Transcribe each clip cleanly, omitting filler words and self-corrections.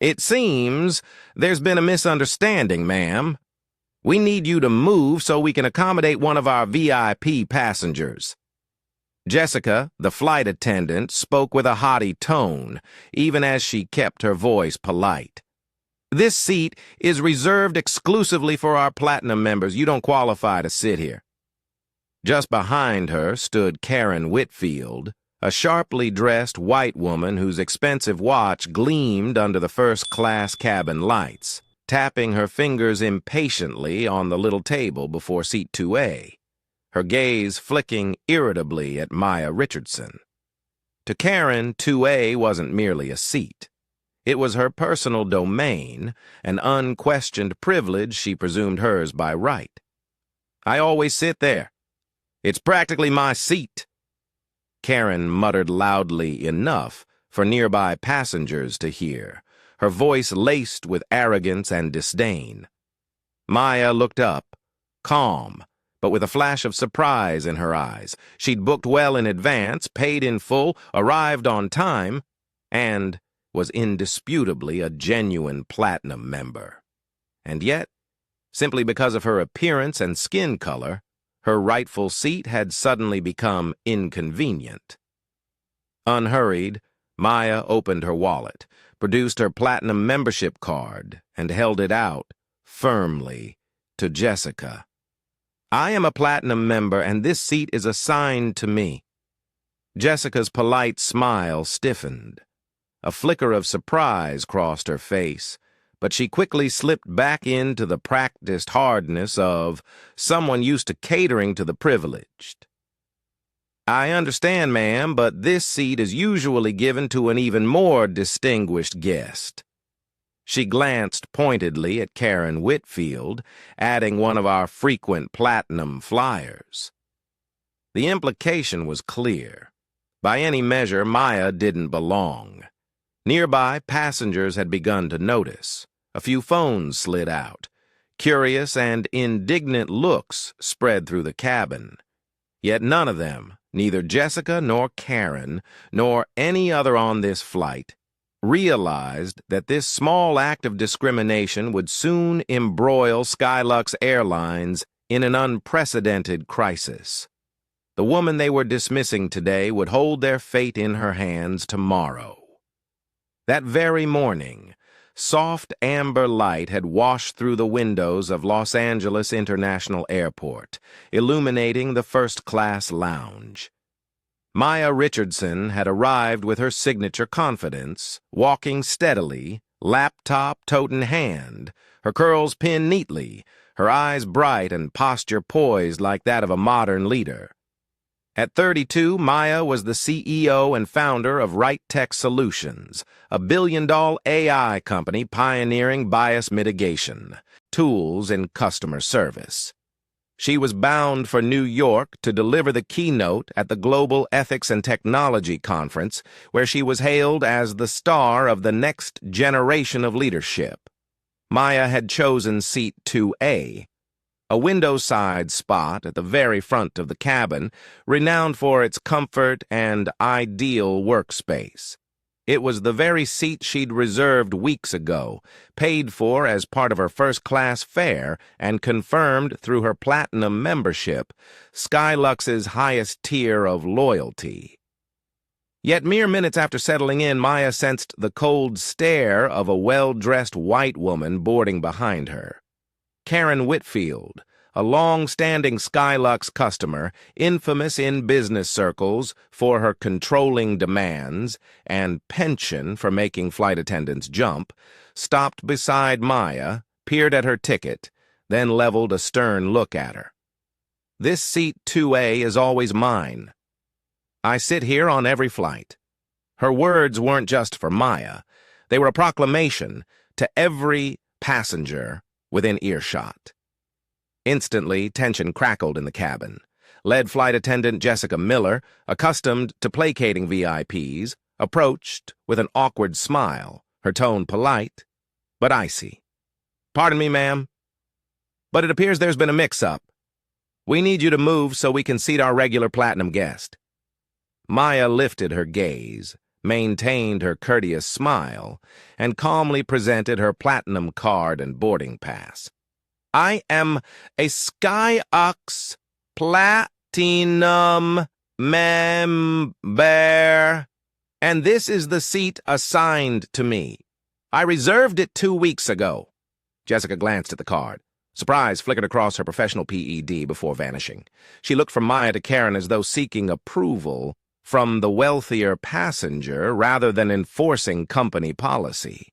It seems there's been a misunderstanding, ma'am. We need you to move so we can accommodate one of our VIP passengers. Jessica, the flight attendant, spoke with a haughty tone, even as she kept her voice polite. This seat is reserved exclusively for our platinum members. You don't qualify to sit here. Just behind her stood Karen Whitfield, a sharply dressed white woman whose expensive watch gleamed under the first-class cabin lights, tapping her fingers impatiently on the little table before seat 2A, her gaze flicking irritably at Maya Richardson. To Karen, 2A wasn't merely a seat. It was her personal domain, an unquestioned privilege she presumed hers by right. I always sit there. It's practically my seat. Karen muttered loudly enough for nearby passengers to hear, her voice laced with arrogance and disdain. Maya looked up, calm, but with a flash of surprise in her eyes. She'd booked well in advance, paid in full, arrived on time, and was indisputably a genuine platinum member. And yet, simply because of her appearance and skin color, her rightful seat had suddenly become inconvenient. Unhurried, Maya opened her wallet, produced her platinum membership card, and held it out, firmly, to Jessica. I am a platinum member, and this seat is assigned to me. Jessica's polite smile stiffened. A flicker of surprise crossed her face, but she quickly slipped back into the practiced hardness of someone used to catering to the privileged. I understand, ma'am, but this seat is usually given to an even more distinguished guest. She glanced pointedly at Karen Whitfield, adding one of our frequent platinum flyers. The implication was clear. By any measure, Maya didn't belong. Nearby, passengers had begun to notice. A few phones slid out. Curious and indignant looks spread through the cabin. Yet none of them, neither Jessica nor Karen, nor any other on this flight, realized that this small act of discrimination would soon embroil Skylux Airlines in an unprecedented crisis. The woman they were dismissing today would hold their fate in her hands tomorrow. That very morning, soft amber light had washed through the windows of Los Angeles International Airport, illuminating the first-class lounge. Maya Richardson had arrived with her signature confidence, walking steadily, laptop tote in hand, her curls pinned neatly, her eyes bright and posture poised like that of a modern leader. At 32, Maya was the CEO and founder of Right Tech Solutions, a billion-dollar AI company pioneering bias mitigation, tools in customer service. She was bound for New York to deliver the keynote at the Global Ethics and Technology Conference, where she was hailed as the star of the next generation of leadership. Maya had chosen seat 2A, a window-side spot at the very front of the cabin, renowned for its comfort and ideal workspace. It was the very seat she'd reserved weeks ago, paid for as part of her first-class fare, and confirmed through her platinum membership, Skylux's highest tier of loyalty. Yet mere minutes after settling in, Maya sensed the cold stare of a well-dressed white woman boarding behind her. Karen Whitfield, a long-standing Skylux customer, infamous in business circles for her controlling demands and penchant for making flight attendants jump, stopped beside Maya, peered at her ticket, then leveled a stern look at her. This seat 2A is always mine. I sit here on every flight. Her words weren't just for Maya. They were a proclamation to every passenger within earshot. Instantly, tension crackled in the cabin. Lead flight attendant Jessica Miller, accustomed to placating VIPs, approached with an awkward smile, her tone polite, but icy. "Pardon me, ma'am, but it appears there's been a mix-up. We need you to move so we can seat our regular platinum guest." Maya lifted her gaze, maintained her courteous smile, and calmly presented her platinum card and boarding pass. "I am a Skyux Platinum member, and this is the seat assigned to me. I reserved it 2 weeks ago." Jessica glanced at the card. Surprise flickered across her professional PED before vanishing. She looked from Maya to Karen as though seeking approval from the wealthier passenger rather than enforcing company policy.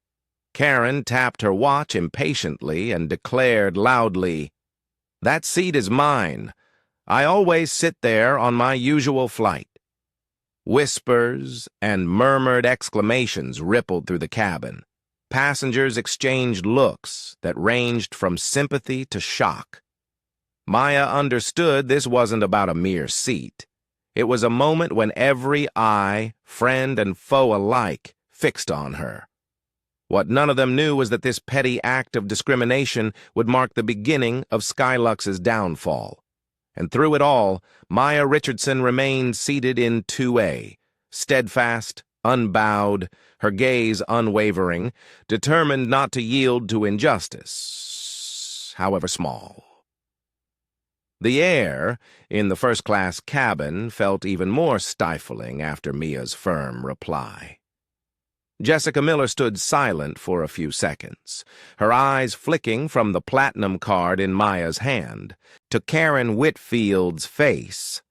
Karen tapped her watch impatiently and declared loudly, "That seat is mine. I always sit there on my usual flight." Whispers and murmured exclamations rippled through the cabin. Passengers exchanged looks that ranged from sympathy to shock. Maya understood this wasn't about a mere seat. It was a moment when every eye, friend and foe alike, fixed on her. What none of them knew was that this petty act of discrimination would mark the beginning of Skylux's downfall. And through it all, Maya Richardson remained seated in 2A, steadfast, unbowed, her gaze unwavering, determined not to yield to injustice, however small. The air in the first-class cabin felt even more stifling after Mia's firm reply. Jessica Miller stood silent for a few seconds, her eyes flicking from the platinum card in Maya's hand to Karen Whitfield's face,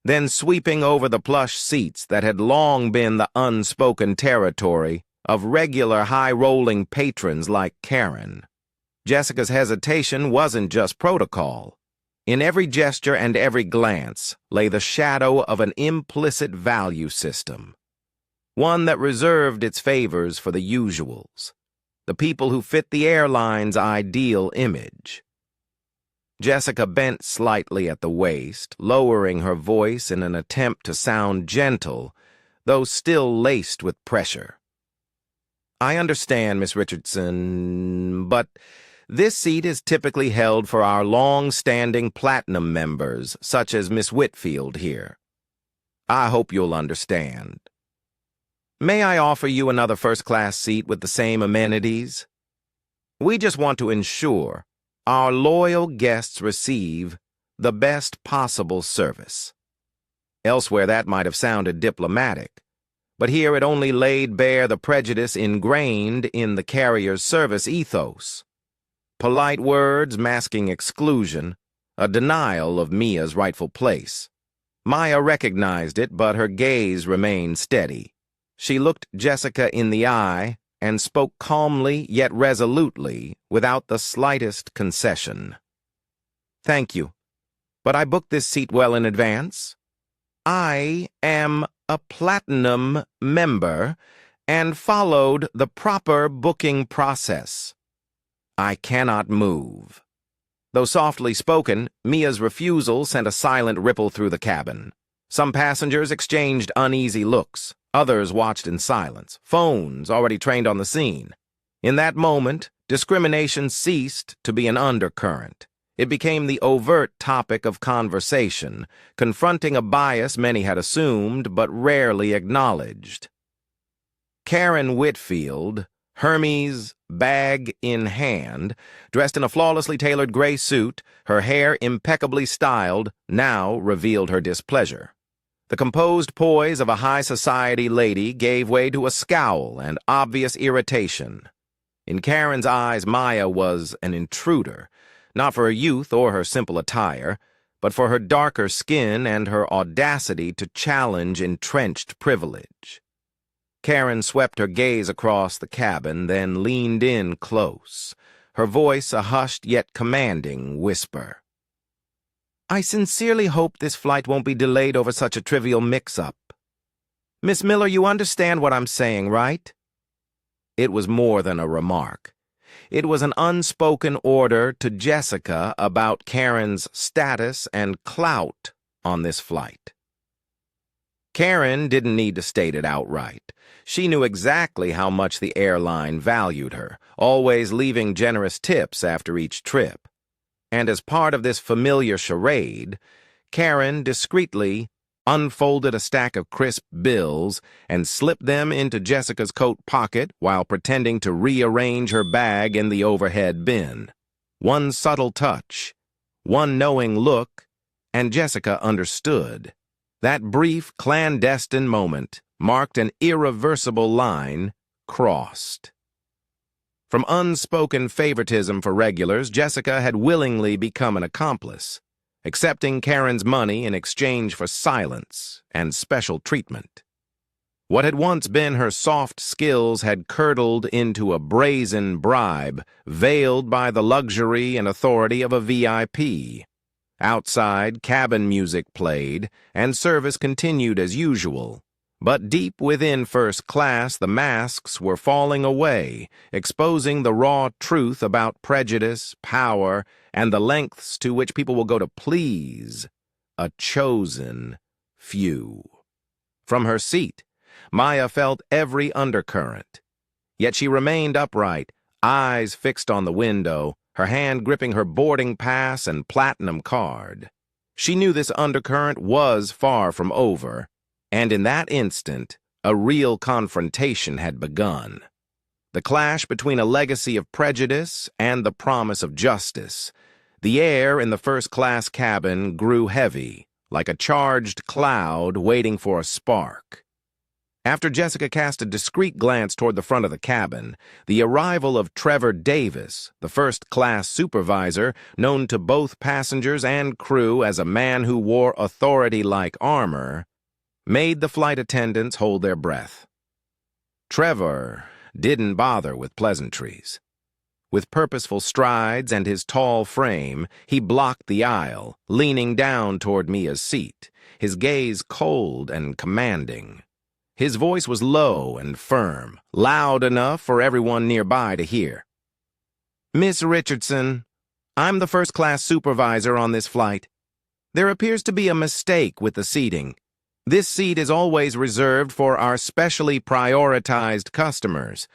then sweeping over the plush seats that had long been the unspoken territory of regular high-rolling patrons like Karen. Jessica's hesitation wasn't just protocol. In every gesture and every glance lay the shadow of an implicit value system, one that reserved its favors for the usuals, the people who fit the airline's ideal image. Jessica bent slightly at the waist, lowering her voice in an attempt to sound gentle, though still laced with pressure. "I understand, Miss Richardson, but this seat is typically held for our long-standing platinum members, such as Miss Whitfield here. I hope you'll understand. May I offer you another first-class seat with the same amenities? We just want to ensure our loyal guests receive the best possible service." Elsewhere that might have sounded diplomatic, but here it only laid bare the prejudice ingrained in the carrier's service ethos. Polite words masking exclusion, a denial of Mia's rightful place. Maya recognized it, but her gaze remained steady. She looked Jessica in the eye and spoke calmly yet resolutely, without the slightest concession. "Thank you, but I booked this seat well in advance. I am a platinum member and followed the proper booking process. I cannot move." Though softly spoken, Mia's refusal sent a silent ripple through the cabin. Some passengers exchanged uneasy looks. Others watched in silence, phones already trained on the scene. In that moment, discrimination ceased to be an undercurrent. It became the overt topic of conversation, confronting a bias many had assumed but rarely acknowledged. Karen Whitfield, Hermes bag in hand, dressed in a flawlessly tailored gray suit, her hair impeccably styled, now revealed her displeasure. The composed poise of a high society lady gave way to a scowl and obvious irritation. In Karen's eyes, Maya was an intruder, not for her youth or her simple attire, but for her darker skin and her audacity to challenge entrenched privilege. Karen swept her gaze across the cabin, then leaned in close, her voice a hushed yet commanding whisper. "I sincerely hope this flight won't be delayed over such a trivial mix-up. Miss Miller, you understand what I'm saying, right?" It was more than a remark. It was an unspoken order to Jessica about Karen's status and clout on this flight. Karen didn't need to state it outright. She knew exactly how much the airline valued her, always leaving generous tips after each trip. And as part of this familiar charade, Karen discreetly unfolded a stack of crisp bills, and slipped them into Jessica's coat pocket while pretending to rearrange her bag in the overhead bin. One subtle touch, one knowing look, and Jessica understood. That brief, clandestine moment marked an irreversible line crossed. From unspoken favoritism for regulars, Jessica had willingly become an accomplice, accepting Karen's money in exchange for silence and special treatment. What had once been her soft skills had curdled into a brazen bribe, veiled by the luxury and authority of a VIP. Outside, cabin music played, and service continued as usual. But deep within first class, the masks were falling away, exposing the raw truth about prejudice, power, and the lengths to which people will go to please a chosen few. From her seat, Maya felt every undercurrent. Yet she remained upright, eyes fixed on the window, her hand gripping her boarding pass and platinum card. She knew this undercurrent was far from over, and in that instant, a real confrontation had begun. The clash between a legacy of prejudice and the promise of justice. The air in the first-class cabin grew heavy, like a charged cloud waiting for a spark. After Jessica cast a discreet glance toward the front of the cabin, the arrival of Trevor Davis, the first-class supervisor, known to both passengers and crew as a man who wore authority-like armor, made the flight attendants hold their breath. Trevor didn't bother with pleasantries. With purposeful strides and his tall frame, he blocked the aisle, leaning down toward Mia's seat, his gaze cold and commanding. His voice was low and firm, loud enough for everyone nearby to hear. "Miss Richardson, I'm the first-class supervisor on this flight. There appears to be a mistake with the seating. This seat is always reserved for our specially prioritized customers.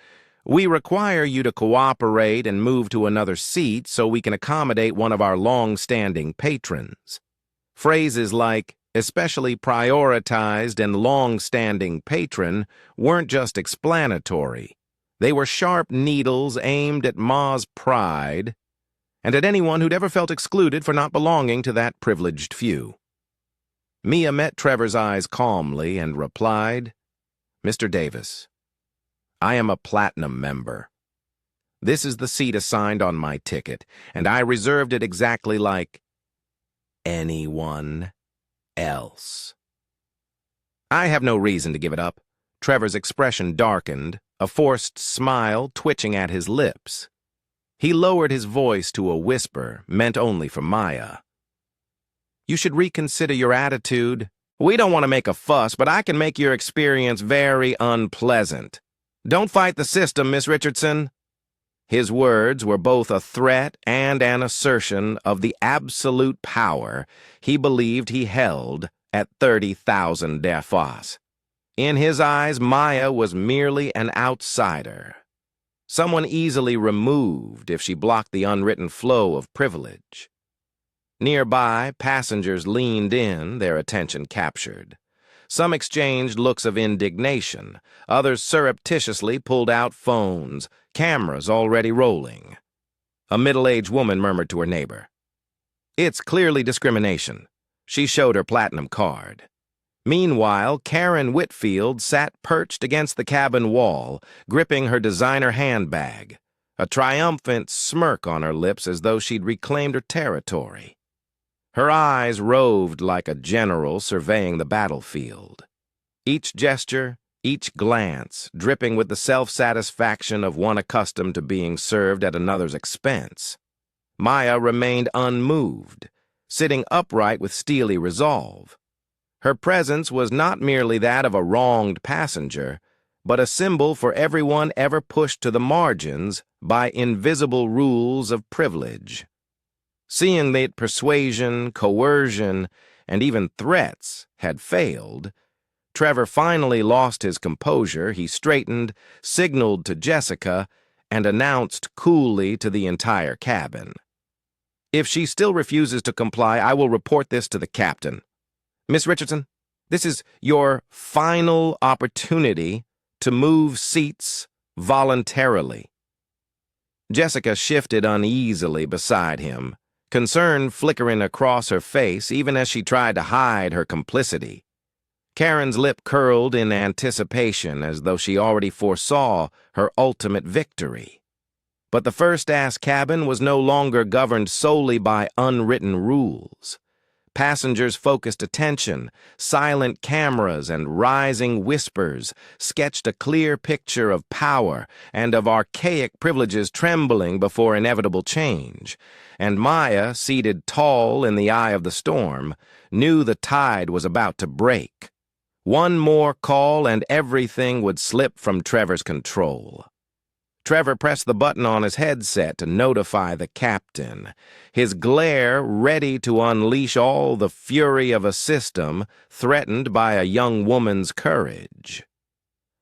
We require you to cooperate and move to another seat so we can accommodate one of our long-standing patrons." Phrases like especially prioritized and long-standing patron weren't just explanatory. They were sharp needles aimed at Ma's pride and at anyone who'd ever felt excluded for not belonging to that privileged few. Mia met Trevor's eyes calmly and replied, "Mr. Davis, I am a platinum member. This is the seat assigned on my ticket, and I reserved it exactly like anyone else." "I have no reason to give it up." Trevor's expression darkened, a forced smile twitching at his lips. He lowered his voice to a whisper meant only for Maya. "You should reconsider your attitude. We don't want to make a fuss, but I can make your experience very unpleasant. Don't fight the system, Miss Richardson." His words were both a threat and an assertion of the absolute power he believed he held at 30,000 DFOS. In his eyes, Maya was merely an outsider, someone easily removed if she blocked the unwritten flow of privilege. Nearby, passengers leaned in, their attention captured. Some exchanged looks of indignation. Others surreptitiously pulled out phones, cameras already rolling. A middle-aged woman murmured to her neighbor, "It's clearly discrimination." She showed her platinum card. Meanwhile, Karen Whitfield sat perched against the cabin wall, gripping her designer handbag, a triumphant smirk on her lips as though she'd reclaimed her territory. Her eyes roved like a general surveying the battlefield. Each gesture, each glance, dripping with the self-satisfaction of one accustomed to being served at another's expense. Maya remained unmoved, sitting upright with steely resolve. Her presence was not merely that of a wronged passenger, but a symbol for everyone ever pushed to the margins by invisible rules of privilege. Seeing that persuasion, coercion, and even threats had failed, Trevor finally lost his composure. He straightened, signaled to Jessica, and announced coolly to the entire cabin, "If she still refuses to comply, I will report this to the captain. Miss Richardson, This is your final opportunity to move seats voluntarily. Jessica shifted uneasily beside him, concern flickering across her face even as she tried to hide her complicity. Karen's lip curled in anticipation as though she already foresaw her ultimate victory. But the first-class cabin was no longer governed solely by unwritten rules. Passengers' focused attention, silent cameras, and rising whispers sketched a clear picture of power and of archaic privileges trembling before inevitable change. And Maya, seated tall in the eye of the storm, knew the tide was about to break. One more call and everything would slip from Trevor's control. Trevor pressed the button on his headset to notify the captain, his glare ready to unleash all the fury of a system threatened by a young woman's courage.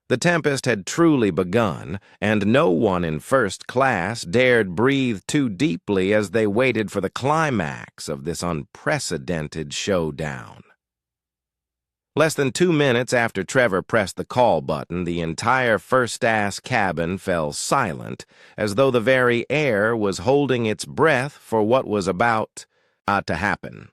The tempest had truly begun, and no one in first class dared breathe too deeply as they waited for the climax of this unprecedented showdown. Less than 2 minutes after Trevor pressed the call button, the entire first-class cabin fell silent, as though the very air was holding its breath for what was about to happen.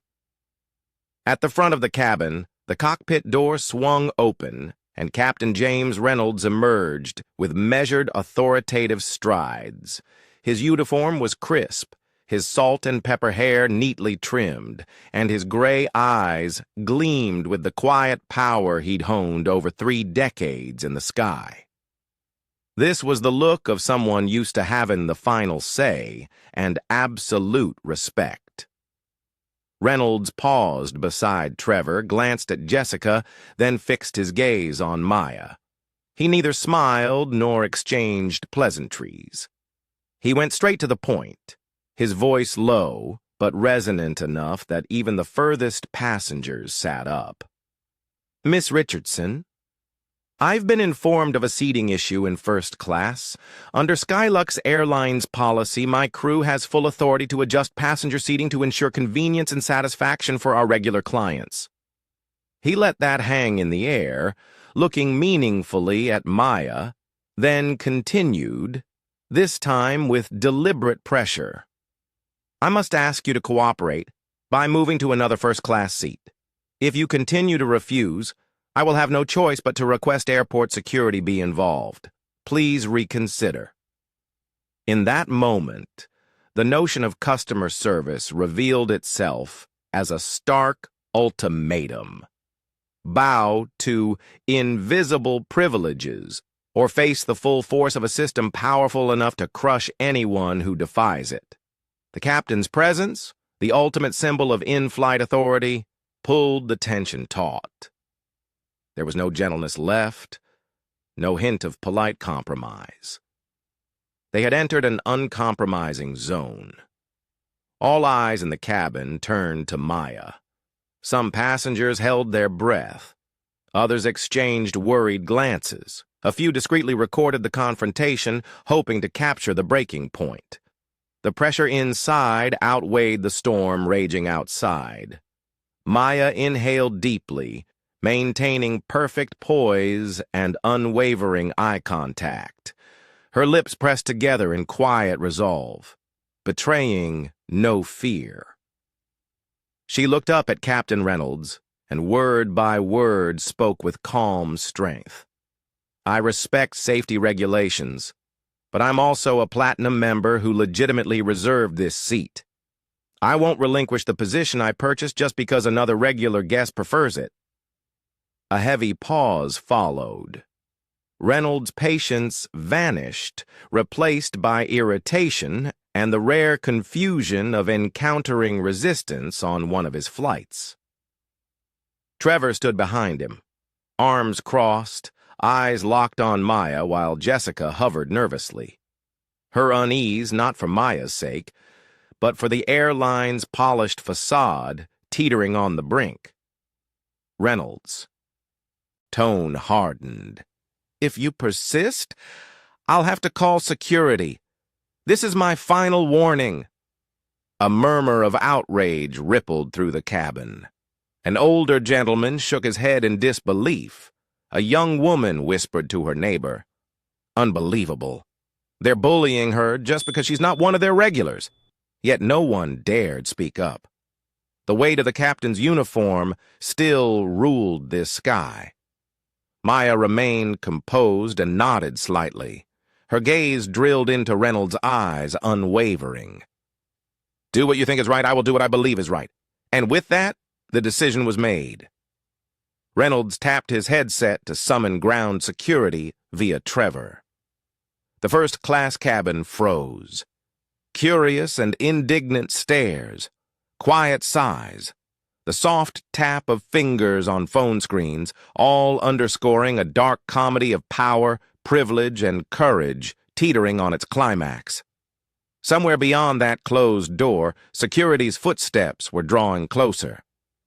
At the front of the cabin, the cockpit door swung open, and Captain James Reynolds emerged with measured, authoritative strides. His uniform was crisp, his salt and pepper hair neatly trimmed, and his gray eyes gleamed with the quiet power he'd honed over 3 decades in the sky. This was the look of someone used to having the final say and absolute respect. Reynolds paused beside Trevor, glanced at Jessica, then fixed his gaze on Maya. He neither smiled nor exchanged pleasantries. He went straight to the point, his voice low, but resonant enough that even the furthest passengers sat up. "Miss Richardson, I've been informed of a seating issue in first class. Under Skylux Airlines policy, my crew has full authority to adjust passenger seating to ensure convenience and satisfaction for our regular clients." He let that hang in the air, looking meaningfully at Maya, then continued, this time with deliberate pressure. "I must ask you to cooperate by moving to another first-class seat. If you continue to refuse, I will have no choice but to request airport security be involved. Please reconsider." In that moment, the notion of customer service revealed itself as a stark ultimatum. Bow to invisible privileges, or face the full force of a system powerful enough to crush anyone who defies it. The captain's presence, the ultimate symbol of in-flight authority, pulled the tension taut. There was no gentleness left, no hint of polite compromise. They had entered an uncompromising zone. All eyes in the cabin turned to Maya. Some passengers held their breath. Others exchanged worried glances. A few discreetly recorded the confrontation, hoping to capture the breaking point. The pressure inside outweighed the storm raging outside. Maya inhaled deeply, maintaining perfect poise and unwavering eye contact. Her lips pressed together in quiet resolve, betraying no fear. She looked up at Captain Reynolds, and word by word spoke with calm strength. "I respect safety regulations, but I'm also a platinum member who legitimately reserved this seat. I won't relinquish the position I purchased just because another regular guest prefers it." A heavy pause followed. Reynolds' patience vanished, replaced by irritation and the rare confusion of encountering resistance on one of his flights. Trevor stood behind him, arms crossed, eyes locked on Maya while Jessica hovered nervously. Her unease not for Maya's sake, but for the airline's polished facade teetering on the brink. Reynolds. Tone hardened. "If you persist, I'll have to call security. This is my final warning." A murmur of outrage rippled through the cabin. An older gentleman shook his head in disbelief. A young woman whispered to her neighbor, "Unbelievable. They're bullying her just because she's not one of their regulars." Yet no one dared speak up. The weight of the captain's uniform still ruled this sky. Maya remained composed and nodded slightly. Her gaze drilled into Reynolds' eyes, unwavering. "Do what you think is right, I will do what I believe is right." And with that, the decision was made. Reynolds tapped his headset to summon ground security via Trevor. The first-class cabin froze. Curious and indignant stares, quiet sighs, the soft tap of fingers on phone screens, all underscoring a dark comedy of power, privilege, and courage teetering on its climax. Somewhere beyond that closed door, security's footsteps were drawing closer.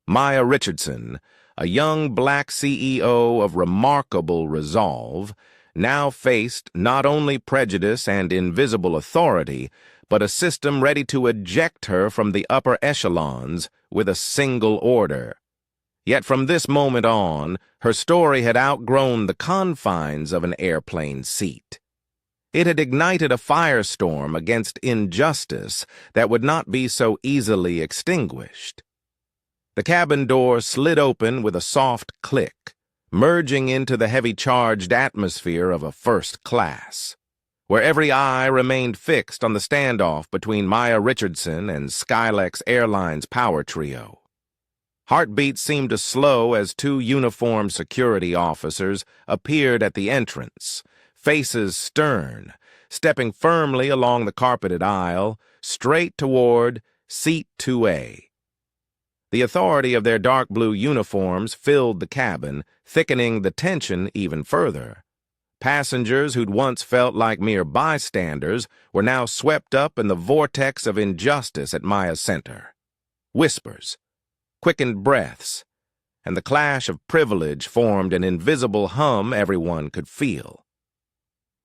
Maya Richardson, a young black CEO of remarkable resolve, now faced not only prejudice and invisible authority, but a system ready to eject her from the upper echelons with a single order. Yet from this moment on, her story had outgrown the confines of an airplane seat. It had ignited a firestorm against injustice that would not be so easily extinguished. The cabin door slid open with a soft click, merging into the heavy-charged atmosphere of a first class, where every eye remained fixed on the standoff between Maya Richardson and Skylex Airlines power trio. Heartbeats seemed to slow as two uniformed security officers appeared at the entrance, faces stern, stepping firmly along the carpeted aisle, straight toward Seat 2A. The authority of their dark blue uniforms filled the cabin, thickening the tension even further. Passengers who'd once felt like mere bystanders were now swept up in the vortex of injustice at Maya's center. Whispers, quickened breaths, and the clash of privilege formed an invisible hum everyone could feel.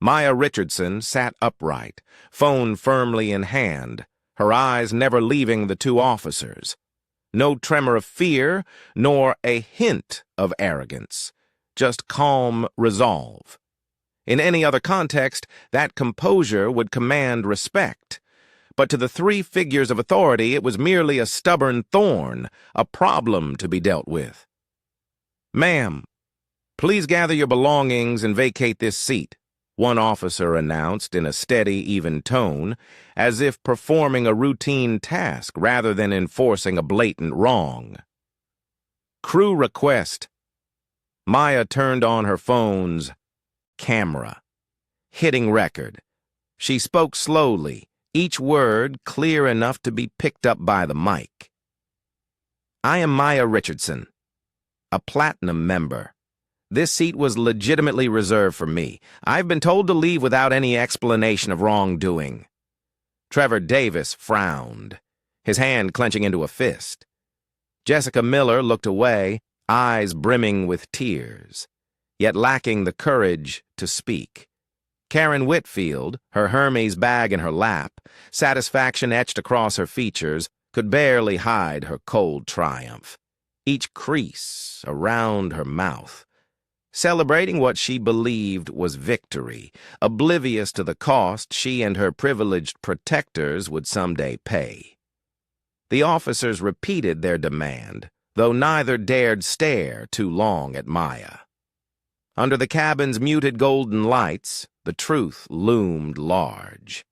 Maya Richardson sat upright, phone firmly in hand, her eyes never leaving the two officers. No tremor of fear, nor a hint of arrogance, just calm resolve. In any other context, that composure would command respect. But to the three figures of authority, it was merely a stubborn thorn, a problem to be dealt with. "Ma'am, please gather your belongings and vacate this seat," one officer announced in a steady, even tone, as if performing a routine task rather than enforcing a blatant wrong. "Crew request." Maya turned on her phone's camera, hitting record. She spoke slowly, each word clear enough to be picked up by the mic. "I am Maya Richardson, a platinum member. This seat was legitimately reserved for me. I've been told to leave without any explanation of wrongdoing." Trevor Davis frowned, his hand clenching into a fist. Jessica Miller looked away, eyes brimming with tears, yet lacking the courage to speak. Karen Whitfield, her Hermes bag in her lap, satisfaction etched across her features, could barely hide her cold triumph, each crease around her mouth, celebrating what she believed was victory, oblivious to the cost she and her privileged protectors would someday pay. The officers repeated their demand, though neither dared stare too long at Maya. Under the cabin's muted golden lights, the truth loomed large.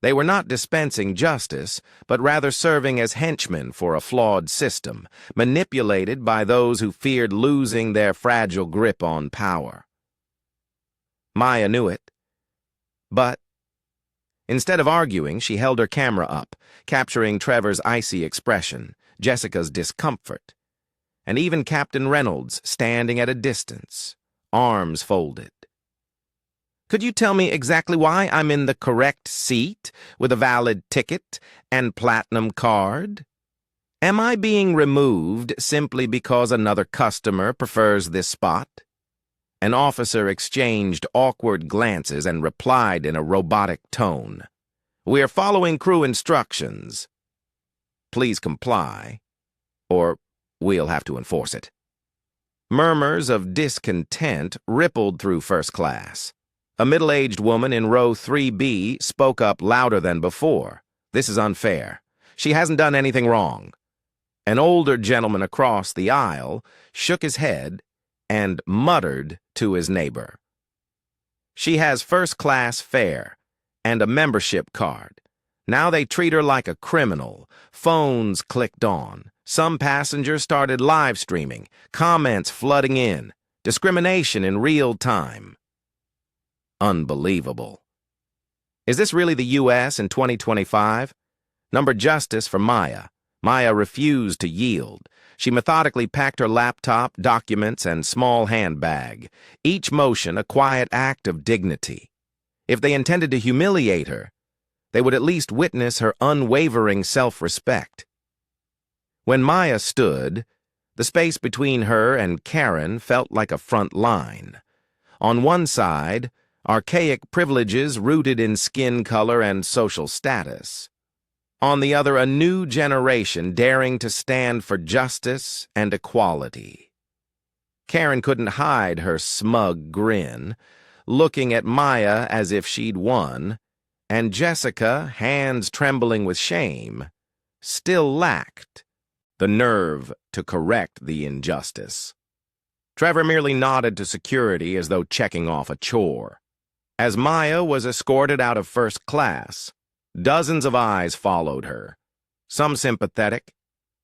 They were not dispensing justice, but rather serving as henchmen for a flawed system, manipulated by those who feared losing their fragile grip on power. Maya knew it. But instead of arguing, she held her camera up, capturing Trevor's icy expression, Jessica's discomfort, and even Captain Reynolds standing at a distance, arms folded. "Could you tell me exactly why I'm in the correct seat with a valid ticket and platinum card? Am I being removed simply because another customer prefers this spot?" An officer exchanged awkward glances and replied in a robotic tone, "We're following crew instructions. Please comply, or We'll have to enforce it. Murmurs of discontent rippled through first class. A middle-aged woman in row 3B spoke up louder than before. This is unfair. She hasn't done anything wrong. An older gentleman across the aisle shook his head and muttered to his neighbor. She has first-class fare and a membership card. Now they treat her like a criminal. Phones clicked on. Some passengers started live streaming, comments flooding in, discrimination in real time. Unbelievable. Is this really the U.S. in 2025? Number justice for Maya. Maya refused to yield. She methodically packed her laptop, documents, and small handbag, each motion a quiet act of dignity. If they intended to humiliate her, they would at least witness her unwavering self-respect. When Maya stood, the space between her and Karen felt like a front line. On one side, archaic privileges rooted in skin color and social status. On the other, a new generation daring to stand for justice and equality. Karen couldn't hide her smug grin, looking at Maya as if she'd won, and Jessica, hands trembling with shame, still lacked the nerve to correct the injustice. Trevor merely nodded to security as though checking off a chore. As Maya was escorted out of first class, dozens of eyes followed her, some sympathetic,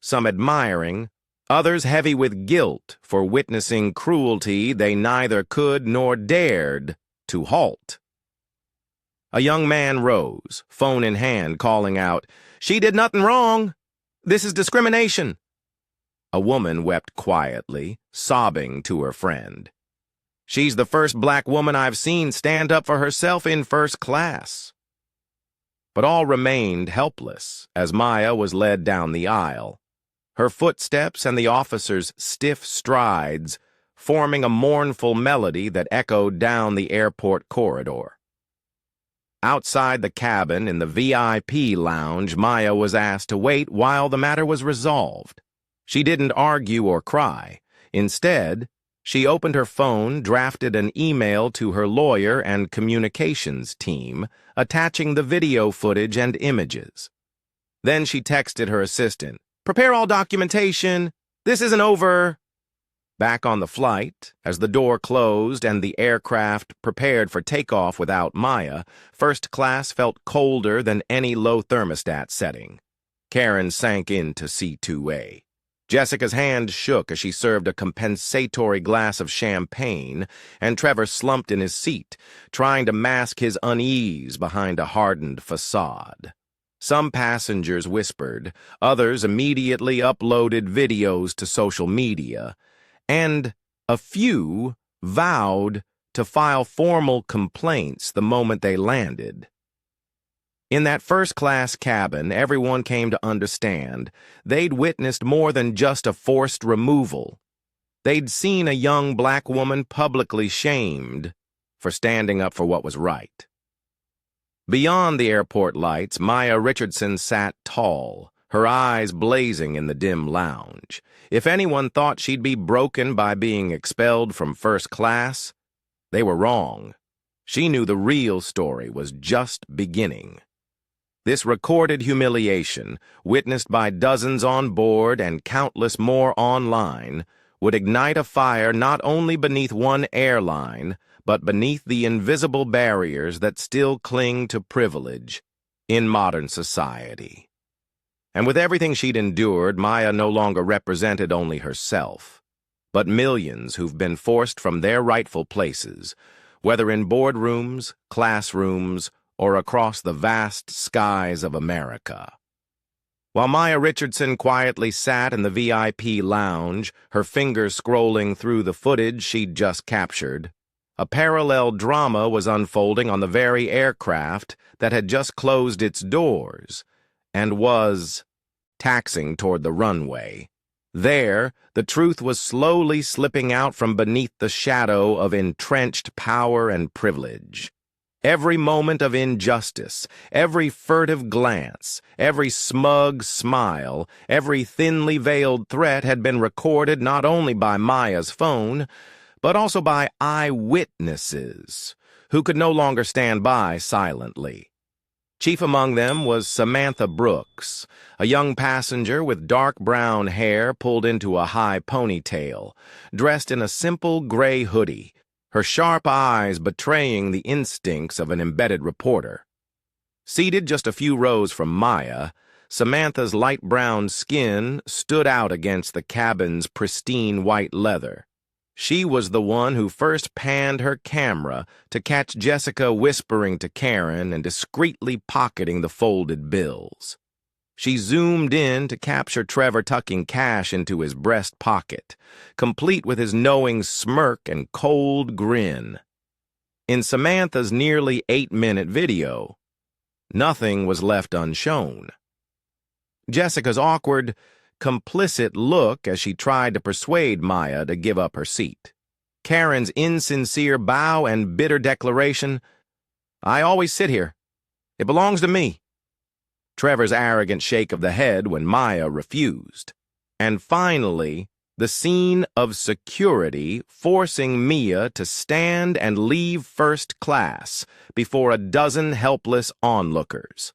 some admiring, others heavy with guilt for witnessing cruelty they neither could nor dared to halt. A young man rose, phone in hand, calling out, "She did nothing wrong. This is discrimination." A woman wept quietly, sobbing to her friend. "She's the first black woman I've seen stand up for herself in first class." But all remained helpless as Maya was led down the aisle, her footsteps and the officer's stiff strides forming a mournful melody that echoed down the airport corridor. Outside the cabin in the VIP lounge, Maya was asked to wait while the matter was resolved. She didn't argue or cry. Instead, she opened her phone, drafted an email to her lawyer and communications team, attaching the video footage and images. Then she texted her assistant, "Prepare all documentation. This isn't over." Back on the flight, as the door closed and the aircraft prepared for takeoff without Maya, first class felt colder than any low thermostat setting. Karen sank into C2A. Jessica's hand shook as she served a compensatory glass of champagne, and Trevor slumped in his seat, trying to mask his unease behind a hardened facade. Some passengers whispered, others immediately uploaded videos to social media, and a few vowed to file formal complaints the moment they landed. In that first-class cabin, everyone came to understand they'd witnessed more than just a forced removal. They'd seen a young black woman publicly shamed for standing up for what was right. Beyond the airport lights, Maya Richardson sat tall, her eyes blazing in the dim lounge. If anyone thought she'd be broken by being expelled from first class, they were wrong. She knew the real story was just beginning. This recorded humiliation, witnessed by dozens on board and countless more online, would ignite a fire not only beneath one airline, but beneath the invisible barriers that still cling to privilege in modern society. And with everything she'd endured, Maya no longer represented only herself, but millions who've been forced from their rightful places, whether in boardrooms, classrooms, or across the vast skies of America. While Maya Richardson quietly sat in the VIP lounge, her fingers scrolling through the footage she'd just captured, a parallel drama was unfolding on the very aircraft that had just closed its doors and was taxiing toward the runway. There, the truth was slowly slipping out from beneath the shadow of entrenched power and privilege. Every moment of injustice, every furtive glance, every smug smile, every thinly veiled threat had been recorded not only by Maya's phone, but also by eyewitnesses who could no longer stand by silently. Chief among them was Samantha Brooks, a young passenger with dark brown hair pulled into a high ponytail, dressed in a simple gray hoodie, her sharp eyes betraying the instincts of an embedded reporter. Seated just a few rows from Maya, Samantha's light brown skin stood out against the cabin's pristine white leather. She was the one who first panned her camera to catch Jessica whispering to Karen and discreetly pocketing the folded bills. She zoomed in to capture Trevor tucking cash into his breast pocket, complete with his knowing smirk and cold grin. In Samantha's nearly 8-minute video, nothing was left unshowed. Jessica's awkward, complicit look as she tried to persuade Maya to give up her seat. Karen's insincere bow and bitter declaration, "I always sit here. It belongs to me." Trevor's arrogant shake of the head when Maya refused. And finally, the scene of security forcing Mia to stand and leave first class before a dozen helpless onlookers.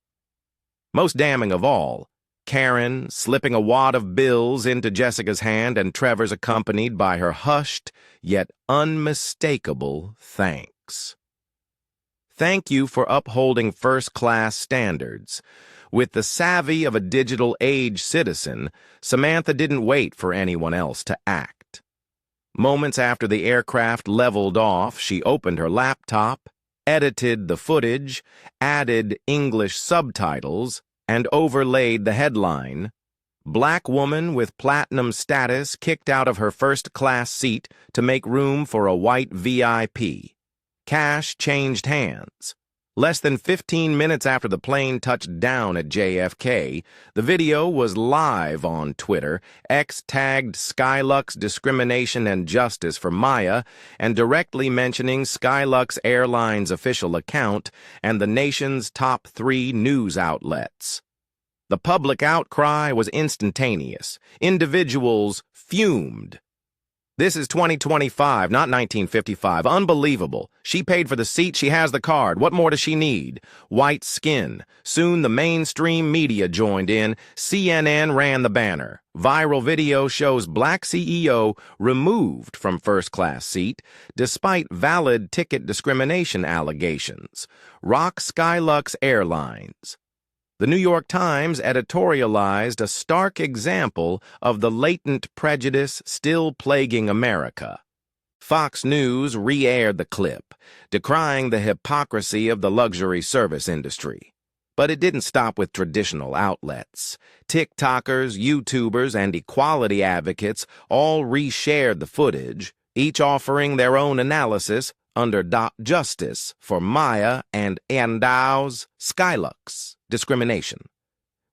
Most damning of all, Karen slipping a wad of bills into Jessica's hand and Trevor's accompanied by her hushed yet unmistakable thanks. Thank you for upholding first-class standards. With the savvy of a digital-age citizen, Samantha didn't wait for anyone else to act. Moments after the aircraft leveled off, she opened her laptop, edited the footage, added English subtitles, and overlaid the headline, "Black woman with platinum status kicked out of her first-class seat to make room for a white VIP. Cash changed hands." Less than 15 minutes after the plane touched down at JFK, the video was live on Twitter, X-tagged Skylux Discrimination and Justice for Maya, and directly mentioning Skylux Airlines' official account and the nation's top 3 news outlets. The public outcry was instantaneous. Individuals fumed. "This is 2025, not 1955. Unbelievable. She paid for the seat, she has the card. What more does she need?" White skin. Soon the mainstream media joined in. CNN ran the banner. Viral video shows black CEO removed from first-class seat, despite valid ticket discrimination allegations. Rock Skylux Airlines. The New York Times editorialized a stark example of the latent prejudice still plaguing America. Fox News re-aired the clip, decrying the hypocrisy of the luxury service industry. But it didn't stop with traditional outlets. TikTokers, YouTubers, and equality advocates all re-shared the footage, each offering their own analysis under .justice for Maya and Endow's Skylux discrimination.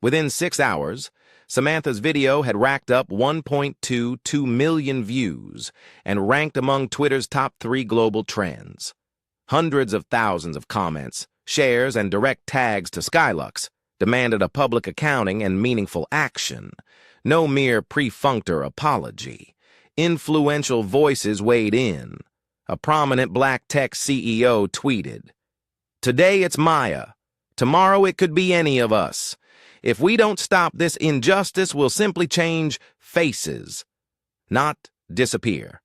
Within 6 hours, Samantha's video had racked up 1.22 million views and ranked among Twitter's top 3 global trends. Hundreds of thousands of comments, shares, and direct tags to Skylux demanded a public accounting and meaningful action, no mere perfunctory apology. Influential voices weighed in. A prominent black tech CEO tweeted, "Today it's Maya. Tomorrow it could be any of us. If we don't stop this injustice, we'll simply change faces, not disappear."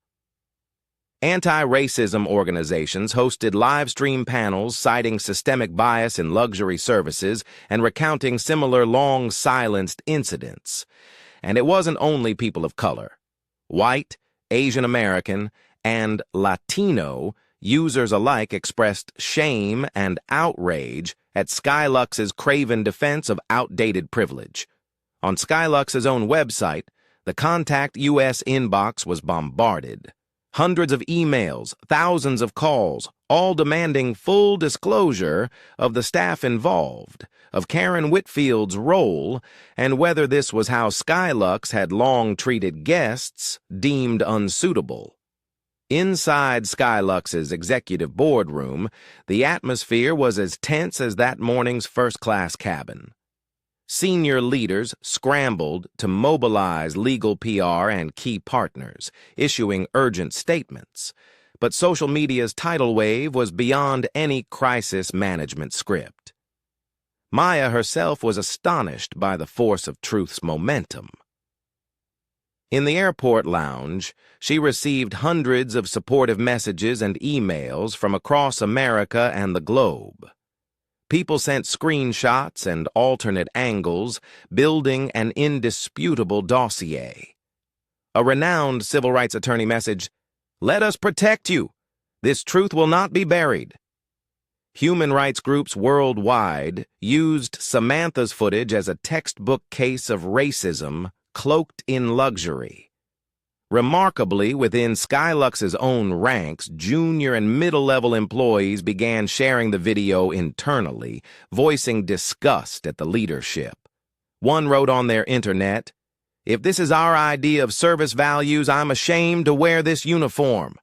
Anti-racism organizations hosted live stream panels citing systemic bias in luxury services and recounting similar long-silenced incidents. And it wasn't only people of color. White, Asian American, and Latino users alike expressed shame and outrage at Skylux's craven defense of outdated privilege. On Skylux's own website, the Contact US inbox was bombarded. Hundreds of emails, thousands of calls, all demanding full disclosure of the staff involved, of Karen Whitfield's role, and whether this was how Skylux had long treated guests deemed unsuitable. Inside Skylux's executive boardroom, the atmosphere was as tense as that morning's first-class cabin. Senior leaders scrambled to mobilize legal PR and key partners, issuing urgent statements. But social media's tidal wave was beyond any crisis management script. Maya herself was astonished by the force of truth's momentum. In the airport lounge, she received hundreds of supportive messages and emails from across America and the globe. People sent screenshots and alternate angles, building an indisputable dossier. A renowned civil rights attorney messaged, "Let us protect you. This truth will not be buried." Human rights groups worldwide used Samantha's footage as a textbook case of racism cloaked in luxury. Remarkably, within Skylux's own ranks, junior and middle-level employees began sharing the video internally, voicing disgust at the leadership. One wrote on their internet, "If this is our idea of service values, I'm ashamed to wear this uniform."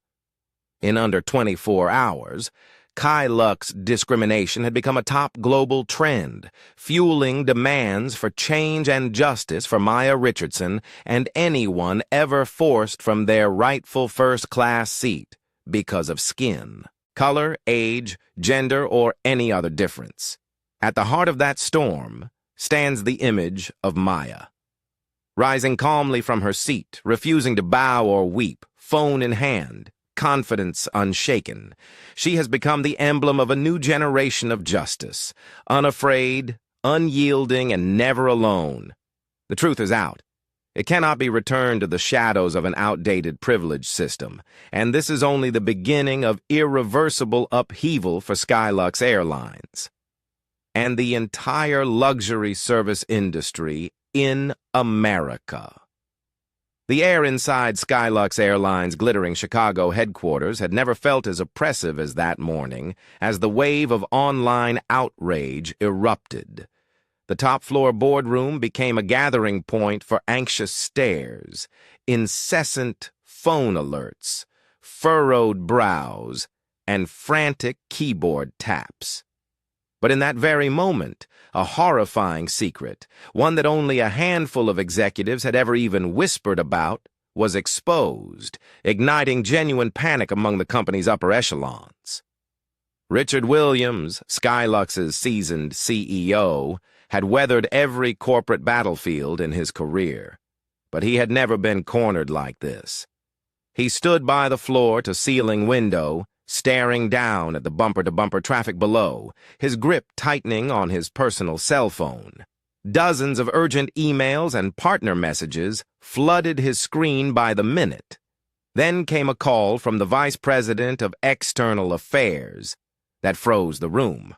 In under 24 hours, Skylux discrimination had become a top global trend, fueling demands for change and justice for Maya Richardson and anyone ever forced from their rightful first-class seat because of skin, color, age, gender, or any other difference. At the heart of that storm stands the image of Maya. Rising calmly from her seat, refusing to bow or weep, phone in hand, confidence unshaken, she has become the emblem of a new generation of justice, unafraid, unyielding, and never alone. The truth is out. It cannot be returned to the shadows of an outdated privilege system, and this is only the beginning of irreversible upheaval for Skylux Airlines and the entire luxury service industry in America. The air inside Skylux Airlines' glittering Chicago headquarters had never felt as oppressive as that morning, as the wave of online outrage erupted. The top-floor boardroom became a gathering point for anxious stares, incessant phone alerts, furrowed brows, and frantic keyboard taps. But in that very moment, a horrifying secret, one that only a handful of executives had ever even whispered about, was exposed, igniting genuine panic among the company's upper echelons. Richard Williams, Skylux's seasoned CEO, had weathered every corporate battlefield in his career, but he had never been cornered like this. He stood by the floor-to-ceiling window, staring down at the bumper-to-bumper traffic below, his grip tightening on his personal cell phone. Dozens of urgent emails and partner messages flooded his screen by the minute. Then came a call from the Vice President of External Affairs that froze the room.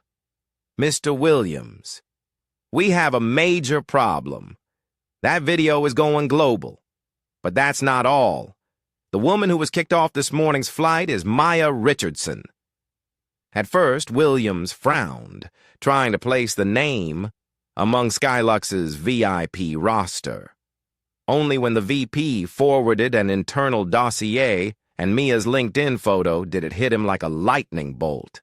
"Mr. Williams, we have a major problem. That video is going global. But that's not all. The woman who was kicked off this morning's flight is Maya Richardson." At first, Williams frowned, trying to place the name among Skylux's VIP roster. Only when the VP forwarded an internal dossier and Mia's LinkedIn photo did it hit him like a lightning bolt.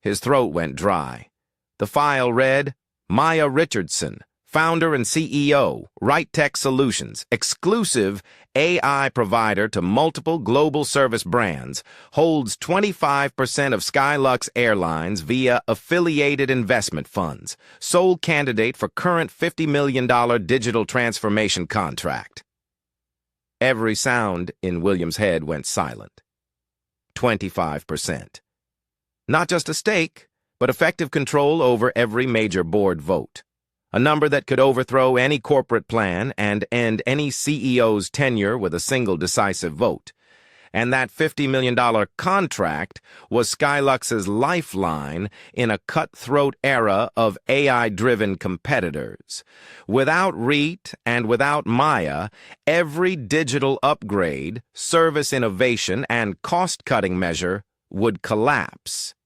His throat went dry. The file read, "Maya Richardson, founder and CEO, RightTech Solutions, exclusive AI provider to multiple global service brands, holds 25% of Skylux Airlines via affiliated investment funds, sole candidate for current $50 million digital transformation contract." Every sound in Williams' head went silent. 25%. Not just a stake, but effective control over every major board vote. A number that could overthrow any corporate plan and end any CEO's tenure with a single decisive vote. And that $50 million contract was Skylux's lifeline in a cutthroat era of AI-driven competitors. Without REIT and without Maya, every digital upgrade, service innovation, and cost-cutting measure would collapse.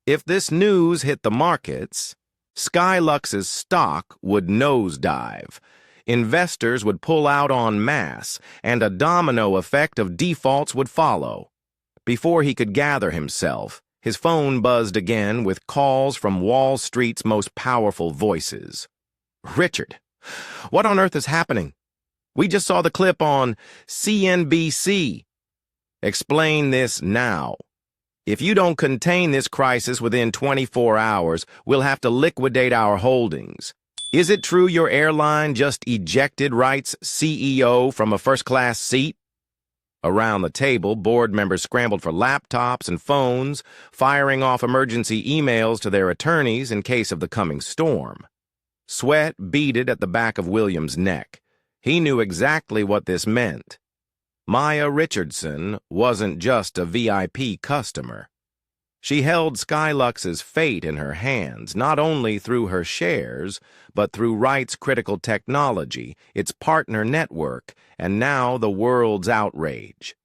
If this news hit the markets, Skylux's stock would nosedive. Investors would pull out en masse, and a domino effect of defaults would follow. Before he could gather himself, his phone buzzed again with calls from Wall Street's most powerful voices. "Richard, what on earth is happening? We just saw the clip on CNBC. Explain this now. If you don't contain this crisis within 24 hours, we'll have to liquidate our holdings. Is it true your airline just ejected Wright's CEO from a first-class seat?" Around the table, board members scrambled for laptops and phones, firing off emergency emails to their attorneys in case of the coming storm. Sweat beaded at the back of Williams' neck. He knew exactly what this meant. Maya Richardson wasn't just a VIP customer. She held Skylux's fate in her hands, not only through her shares, but through Wright's critical technology, its partner network, and now the world's outrage.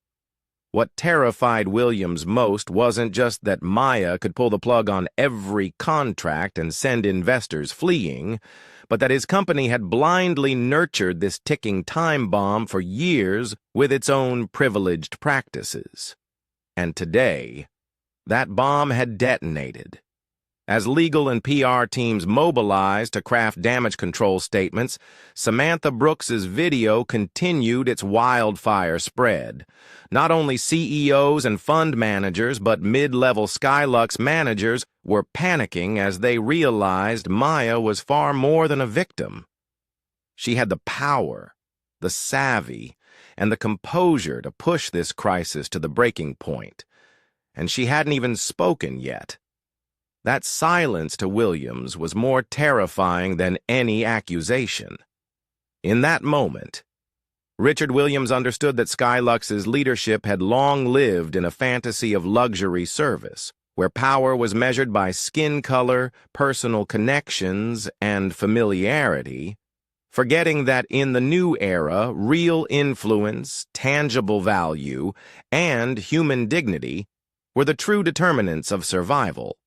What terrified Williams most wasn't just that Maya could pull the plug on every contract and send investors fleeing, but that his company had blindly nurtured this ticking time bomb for years with its own privileged practices. And today, that bomb had detonated. As legal and PR teams mobilized to craft damage control statements, Samantha Brooks's video continued its wildfire spread. Not only CEOs and fund managers, but mid-level Skylux managers were panicking as they realized Maya was far more than a victim. She had the power, the savvy, and the composure to push this crisis to the breaking point. And she hadn't even spoken yet. That silence to Williams was more terrifying than any accusation. In that moment, Richard Williams understood that Skylux's leadership had long lived in a fantasy of luxury service, where power was measured by skin color, personal connections, and familiarity, forgetting that in the new era, real influence, tangible value, and human dignity were the true determinants of survival.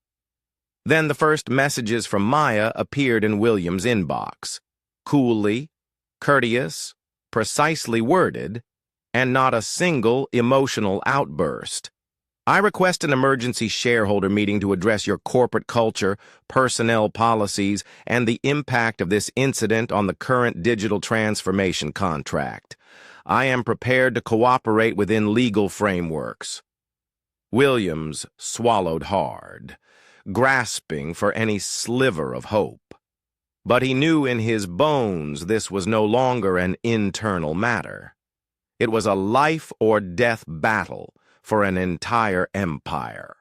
Then the first messages from Maya appeared in Williams' inbox. Coolly, courteous, precisely worded, and not a single emotional outburst. "I request an emergency shareholder meeting to address your corporate culture, personnel policies, and the impact of this incident on the current digital transformation contract. I am prepared to cooperate within legal frameworks." Williams swallowed hard, grasping for any sliver of hope. But he knew in his bones this was no longer an internal matter. It was a life-or-death battle for an entire empire.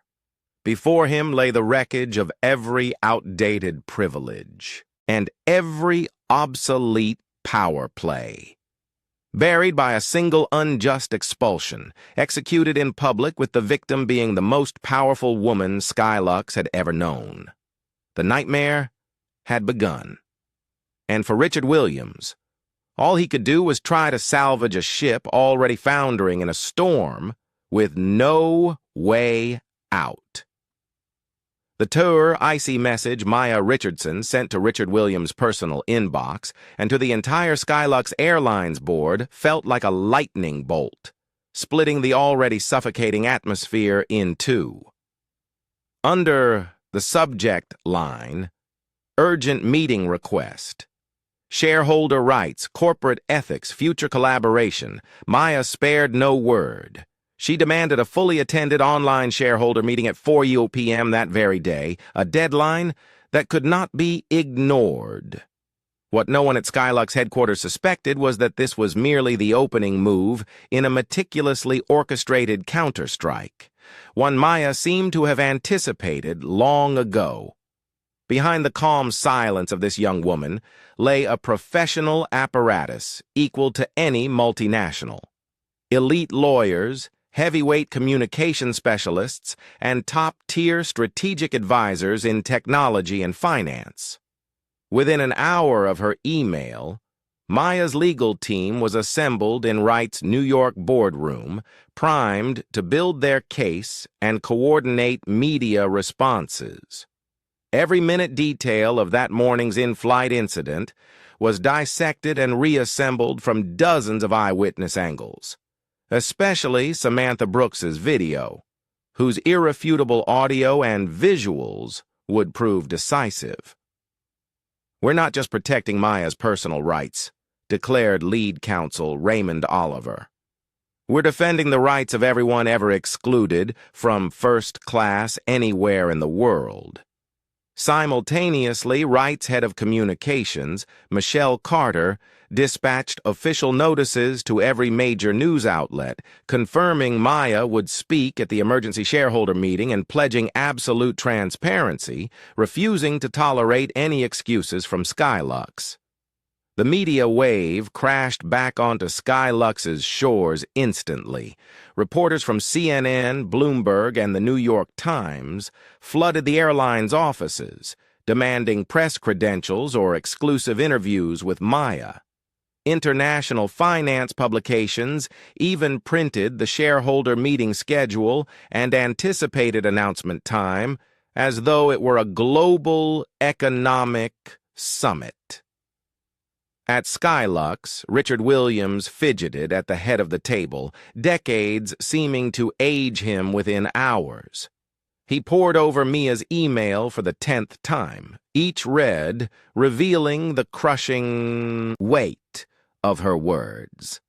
Before him lay the wreckage of every outdated privilege and every obsolete power play. Buried by a single unjust expulsion, executed in public with the victim being the most powerful woman Skylux had ever known. The nightmare had begun. And for Richard Williams, all he could do was try to salvage a ship already foundering in a storm with no way out. The tour icy message Maya Richardson sent to Richard Williams' personal inbox and to the entire Skylux Airlines board felt like a lightning bolt, splitting the already suffocating atmosphere in two. Under the subject line, "Urgent Meeting Request," shareholder rights, corporate ethics, future collaboration, Maya spared no word. She demanded a fully attended online shareholder meeting at 4 p.m. that very day, a deadline that could not be ignored. What no one at Skylux headquarters suspected was that this was merely the opening move in a meticulously orchestrated counterstrike, one Maya seemed to have anticipated long ago. Behind the calm silence of this young woman lay a professional apparatus equal to any multinational. Elite lawyers, heavyweight communication specialists, and top-tier strategic advisors in technology and finance. Within an hour of her email, Maya's legal team was assembled in Wright's New York boardroom, primed to build their case and coordinate media responses. Every minute detail of that morning's in-flight incident was dissected and reassembled from dozens of eyewitness angles. especially Samantha Brooks's video, whose irrefutable audio and visuals would prove decisive. "We're not just protecting Maya's personal rights," declared lead counsel Raymond Oliver. "We're defending the rights of everyone ever excluded from first class anywhere in the world." Simultaneously, Wright's head of communications, Michelle Carter, dispatched official notices to every major news outlet, confirming Maya would speak at the emergency shareholder meeting and pledging absolute transparency, refusing to tolerate any excuses from Skylux. The media wave crashed back onto Skylux's shores instantly. Reporters from CNN, Bloomberg, and the New York Times flooded the airline's offices, demanding press credentials or exclusive interviews with Maya. International finance publications even printed the shareholder meeting schedule and anticipated announcement time as though it were a global economic summit. At Skylux, Richard Williams fidgeted at the head of the table, decades seeming to age him within hours. He pored over Mia's email for the 10th time, each read, revealing the crushing weight of her words.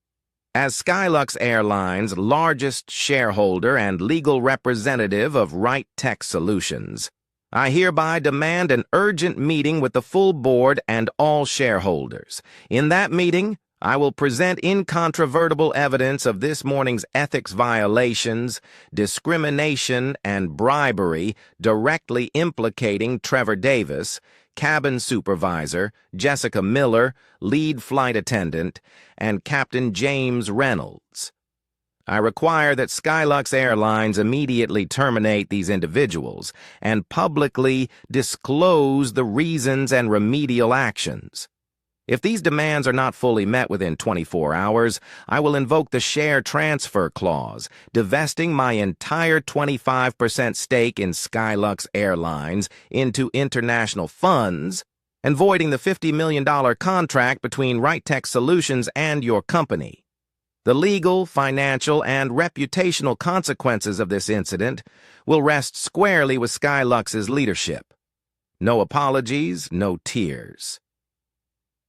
As Skylux Airlines' largest shareholder and legal representative of Wright Tech Solutions, I hereby demand an urgent meeting with the full board and all shareholders. In that meeting, I will present incontrovertible evidence of this morning's ethics violations, discrimination, and bribery directly implicating Trevor Davis, cabin supervisor, Jessica Miller, lead flight attendant, and Captain James Reynolds. I require that Skylux Airlines immediately terminate these individuals and publicly disclose the reasons and remedial actions. If these demands are not fully met within 24 hours, I will invoke the share transfer clause, divesting my entire 25% stake in Skylux Airlines into international funds and voiding the $50 million contract between Wright Tech Solutions and your company. The legal, financial, and reputational consequences of this incident will rest squarely with Skylux's leadership. No apologies, no tears.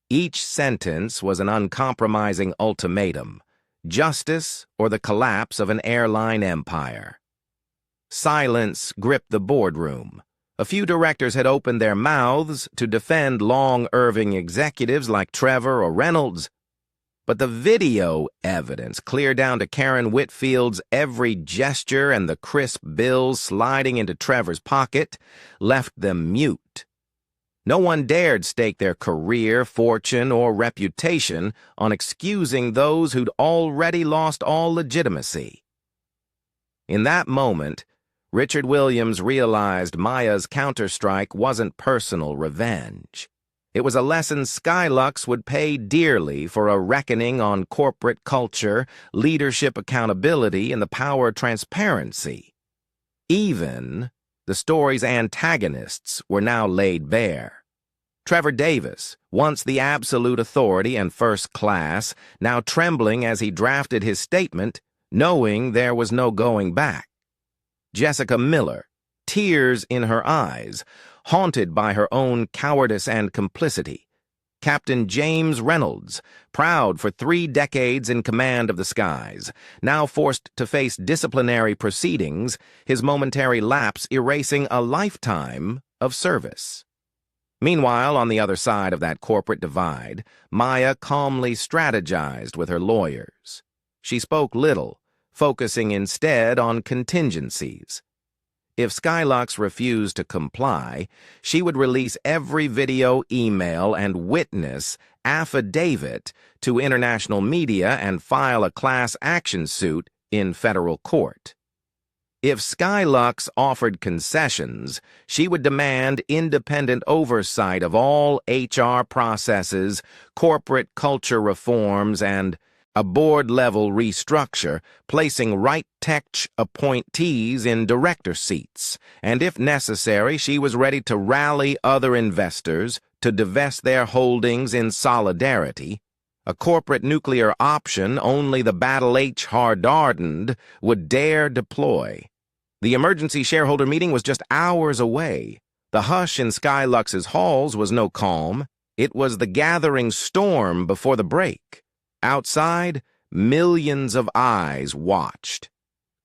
Each sentence was an uncompromising ultimatum: justice or the collapse of an airline empire. Silence gripped the boardroom. A few directors had opened their mouths to defend long-Irving executives like Trevor or Reynolds, but the video evidence, clear down to Karen Whitfield's every gesture and the crisp bills sliding into Trevor's pocket, left them mute. No one dared stake their career, fortune, or reputation on excusing those who'd already lost all legitimacy. In that moment, Richard Williams realized Maya's counterstrike wasn't personal revenge. It was a lesson Skylux would pay dearly for, a reckoning on corporate culture, leadership accountability, and the power of transparency. Even the story's antagonists were now laid bare. Trevor Davis, once the absolute authority and first class, now trembling as he drafted his statement, knowing there was no going back. Jessica Miller, tears in her eyes, haunted by her own cowardice and complicity. Captain James Reynolds, proud for 3 decades in command of the skies, now forced to face disciplinary proceedings, his momentary lapse erasing a lifetime of service. Meanwhile, on the other side of that corporate divide, Maya calmly strategized with her lawyers. She spoke little, focusing instead on contingencies. If Skylux refused to comply, she would release every video, email, and witness affidavit to international media and file a class action suit in federal court. If Skylux offered concessions, she would demand independent oversight of all HR processes, corporate culture reforms, and a board-level restructure, placing Wright Tech appointees in director seats, and if necessary, she was ready to rally other investors to divest their holdings in solidarity, A corporate nuclear option only the Battle H hard-hardened would dare deploy. The emergency shareholder meeting was just hours away. The hush in Skylux's halls was no calm. It was the gathering storm before the break. Outside, millions of eyes watched.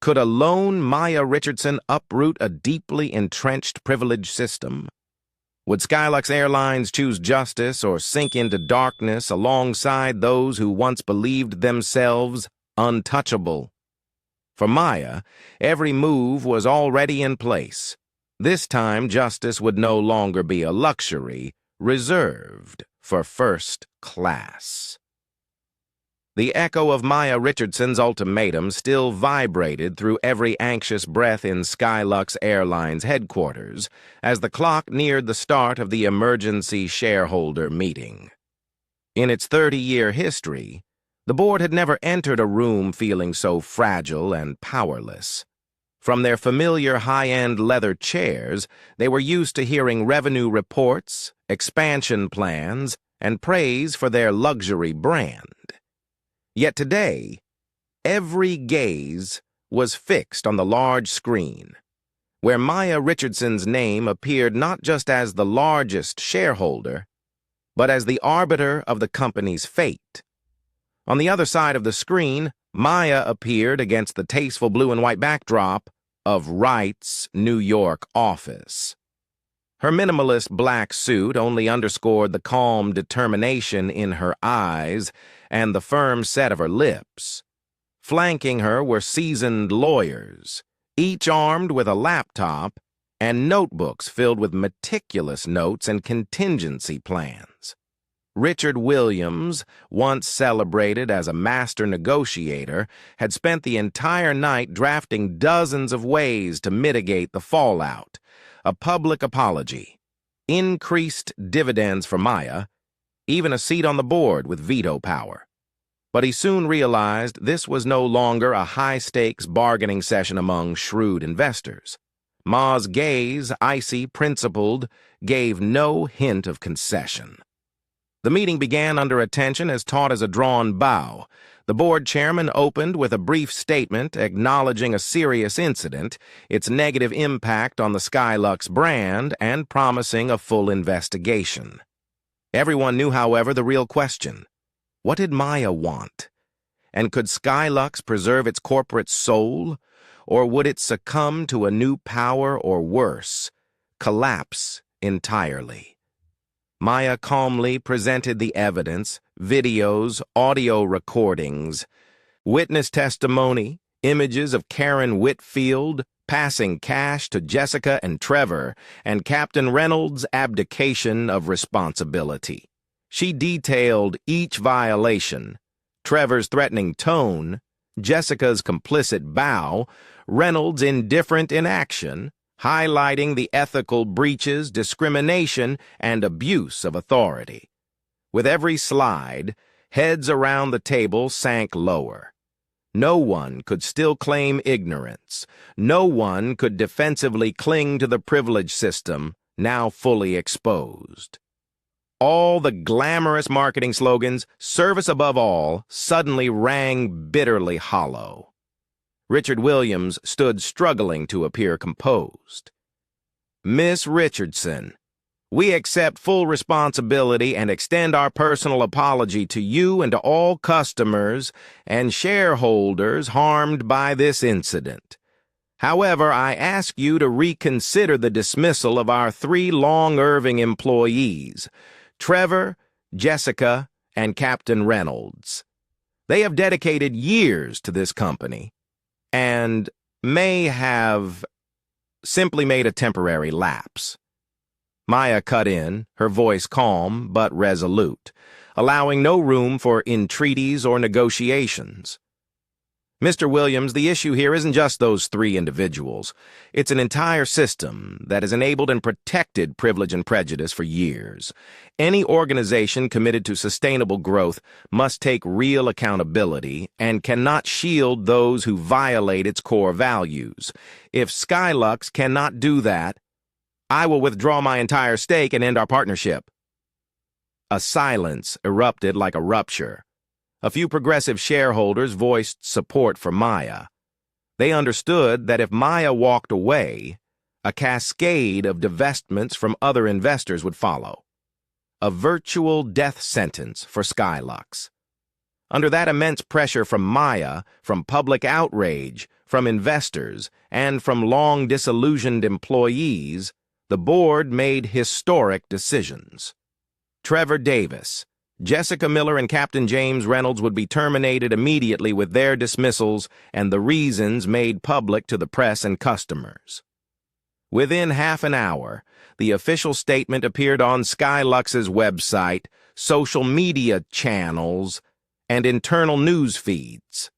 Could a lone Maya Richardson uproot a deeply entrenched privilege system? Would Skylux Airlines choose justice or sink into darkness alongside those who once believed themselves untouchable? For Maya, every move was already in place. This time, justice would no longer be a luxury reserved for first class. The echo of Maya Richardson's ultimatum still vibrated through every anxious breath in Skylux Airlines headquarters as the clock neared the start of the emergency shareholder meeting. In its 30-year history, the board had never entered a room feeling so fragile and powerless. From their familiar high-end leather chairs, they were used to hearing revenue reports, expansion plans, and praise for their luxury brand. Yet today, every gaze was fixed on the large screen, where Maya Richardson's name appeared not just as the largest shareholder, but as the arbiter of the company's fate. On the other side of the screen, Maya appeared against the tasteful blue and white backdrop of Wright's New York office. Her minimalist black suit only underscored the calm determination in her eyes and the firm set of her lips. Flanking her were seasoned lawyers, each armed with a laptop and notebooks filled with meticulous notes and contingency plans. Richard Williams, once celebrated as a master negotiator, had spent the entire night drafting dozens of ways to mitigate the fallout. A public apology, increased dividends for Maya, even a seat on the board with veto power. But he soon realized this was no longer a high-stakes bargaining session among shrewd investors. Ma's gaze, icy, principled, gave no hint of concession. The meeting began under attention as taut as a drawn bow. The board chairman opened with a brief statement acknowledging a serious incident, its negative impact on the Skylux brand, and promising a full investigation. Everyone knew, however, the real question. What did Maya want? And could Skylux preserve its corporate soul, or would it succumb to a new power or worse, collapse entirely? Maya calmly presented the evidence, videos, audio recordings, witness testimony, images of Karen Whitfield passing cash to Jessica and Trevor, and Captain Reynolds' abdication of responsibility. She detailed each violation: Trevor's threatening tone, Jessica's complicit bow, Reynolds' indifferent inaction, highlighting the ethical breaches, discrimination, and abuse of authority. With every slide, heads around the table sank lower. No one could still claim ignorance. No one could defensively cling to the privilege system, now fully exposed. All the glamorous marketing slogans, service above all, suddenly rang bitterly hollow. Richard Williams stood struggling to appear composed. Miss Richardson, we accept full responsibility and extend our personal apology to you and to all customers and shareholders harmed by this incident. However, I ask you to reconsider the dismissal of our 3 Long-Irving employees, Trevor, Jessica, and Captain Reynolds. They have dedicated years to this company and may have simply made a temporary lapse. Maya cut in, her voice calm but resolute, allowing no room for entreaties or negotiations. Mr. Williams, the issue here isn't just those 3 individuals. It's an entire system that has enabled and protected privilege and prejudice for years. Any organization committed to sustainable growth must take real accountability and cannot shield those who violate its core values. If Skylux cannot do that, I will withdraw my entire stake and end our partnership. A silence erupted like a rupture. A few progressive shareholders voiced support for Maya. They understood that if Maya walked away, a cascade of divestments from other investors would follow. A virtual death sentence for Skylux. Under that immense pressure from Maya, from public outrage, from investors, and from long disillusioned employees, the board made historic decisions. Trevor Davis, Jessica Miller, and Captain James Reynolds would be terminated immediately with their dismissals and the reasons made public to the press and customers. Within half an hour, the official statement appeared on Skylux's website, social media channels, and internal news feeds.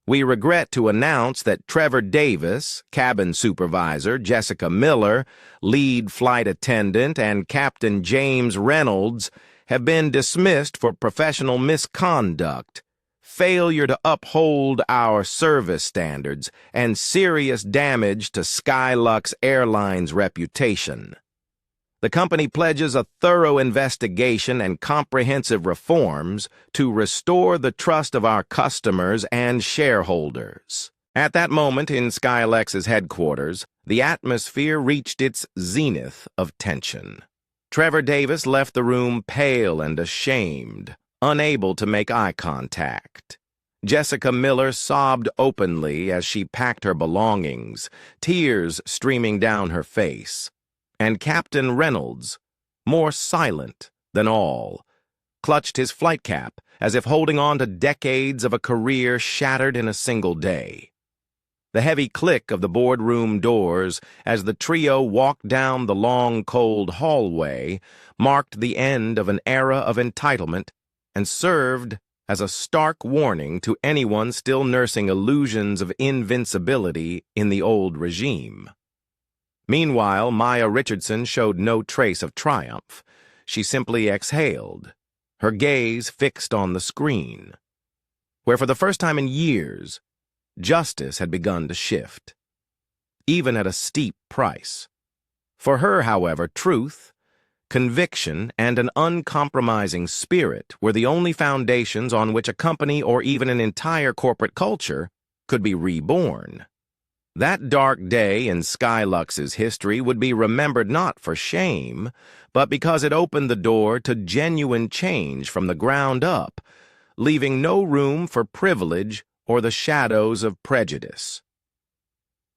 We regret to announce that Trevor Davis, cabin supervisor, Jessica Miller, lead flight attendant, and Captain James Reynolds have been dismissed for professional misconduct, failure to uphold our service standards, and serious damage to Skylux Airlines' reputation. The company pledges a thorough investigation and comprehensive reforms to restore the trust of our customers and shareholders. At that moment in Skylux's headquarters, the atmosphere reached its zenith of tension. Trevor Davis left the room pale and ashamed, unable to make eye contact. Jessica Miller sobbed openly as she packed her belongings, tears streaming down her face. And Captain Reynolds, more silent than all, clutched his flight cap as if holding on to decades of a career shattered in a single day. The heavy click of the boardroom doors as the trio walked down the long, cold hallway marked the end of an era of entitlement and served as a stark warning to anyone still nursing illusions of invincibility in the old regime. Meanwhile, Maya Richardson showed no trace of triumph. She simply exhaled, her gaze fixed on the screen, where for the first time in years, justice had begun to shift, even at a steep price. For her, however, truth, conviction, and an uncompromising spirit were the only foundations on which a company or even an entire corporate culture could be reborn. That dark day in Skylux's history would be remembered not for shame, but because it opened the door to genuine change from the ground up, leaving no room for privilege or the shadows of prejudice.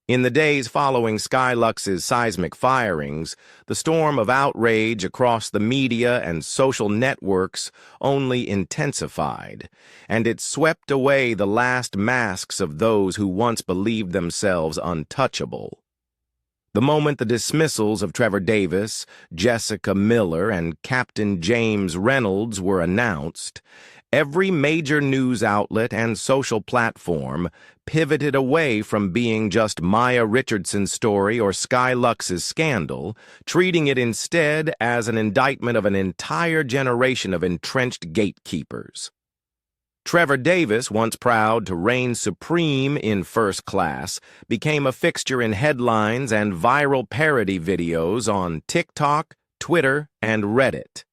In the days following Skylux's seismic firings, the storm of outrage across the media and social networks only intensified, and it swept away the last masks of those who once believed themselves untouchable. The moment the dismissals of Trevor Davis, Jessica Miller, and Captain James Reynolds were announced, every major news outlet and social platform pivoted away from being just Maya Richardson's story or Skylux's scandal, treating it instead as an indictment of an entire generation of entrenched gatekeepers. Trevor Davis, once proud to reign supreme in first class, became a fixture in headlines and viral parody videos on TikTok, Twitter, and Reddit.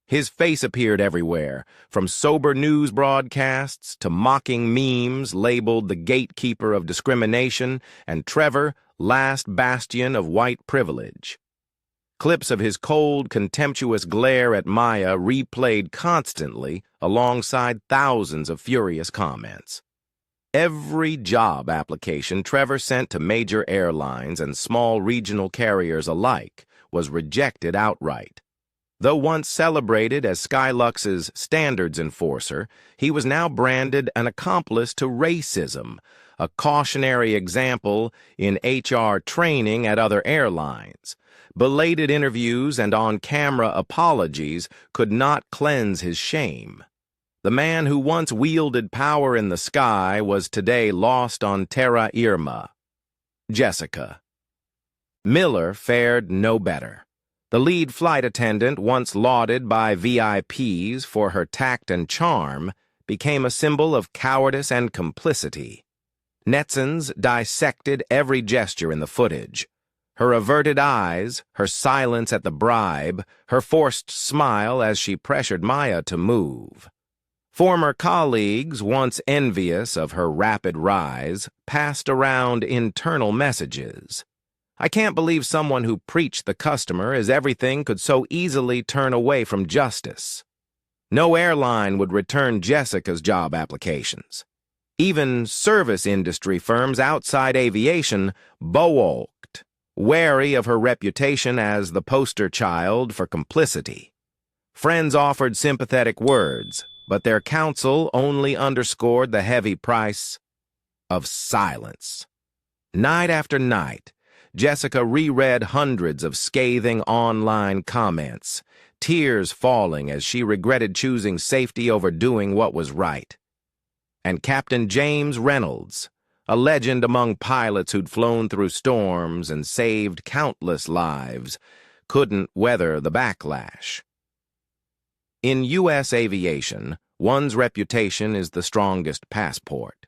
His face appeared everywhere, from sober news broadcasts to mocking memes labeled the gatekeeper of discrimination and Trevor, last bastion of white privilege. Clips of his cold, contemptuous glare at Maya replayed constantly alongside thousands of furious comments. Every job application Trevor sent to major airlines and small regional carriers alike was rejected outright. Though once celebrated as Skylux's standards enforcer, he was now branded an accomplice to racism, a cautionary example in HR training at other airlines. Belated interviews and on-camera apologies could not cleanse his shame. The man who once wielded power in the sky was today lost on terra firma. Jessica Miller fared no better. The lead flight attendant, once lauded by VIPs for her tact and charm, became a symbol of cowardice and complicity. Netizens dissected every gesture in the footage. Her averted eyes, her silence at the bribe, her forced smile as she pressured Maya to move. Former colleagues, once envious of her rapid rise, passed around internal messages. I can't believe someone who preached the customer as everything could so easily turn away from justice. No airline would return Jessica's job applications. Even service industry firms outside aviation bulwarked, wary of her reputation as the poster child for complicity. Friends offered sympathetic words, but their counsel only underscored the heavy price of silence. Night after night, Jessica reread hundreds of scathing online comments, tears falling as she regretted choosing safety over doing what was right. And Captain James Reynolds, a legend among pilots who'd flown through storms and saved countless lives, couldn't weather the backlash. In U.S. aviation, one's reputation is the strongest passport.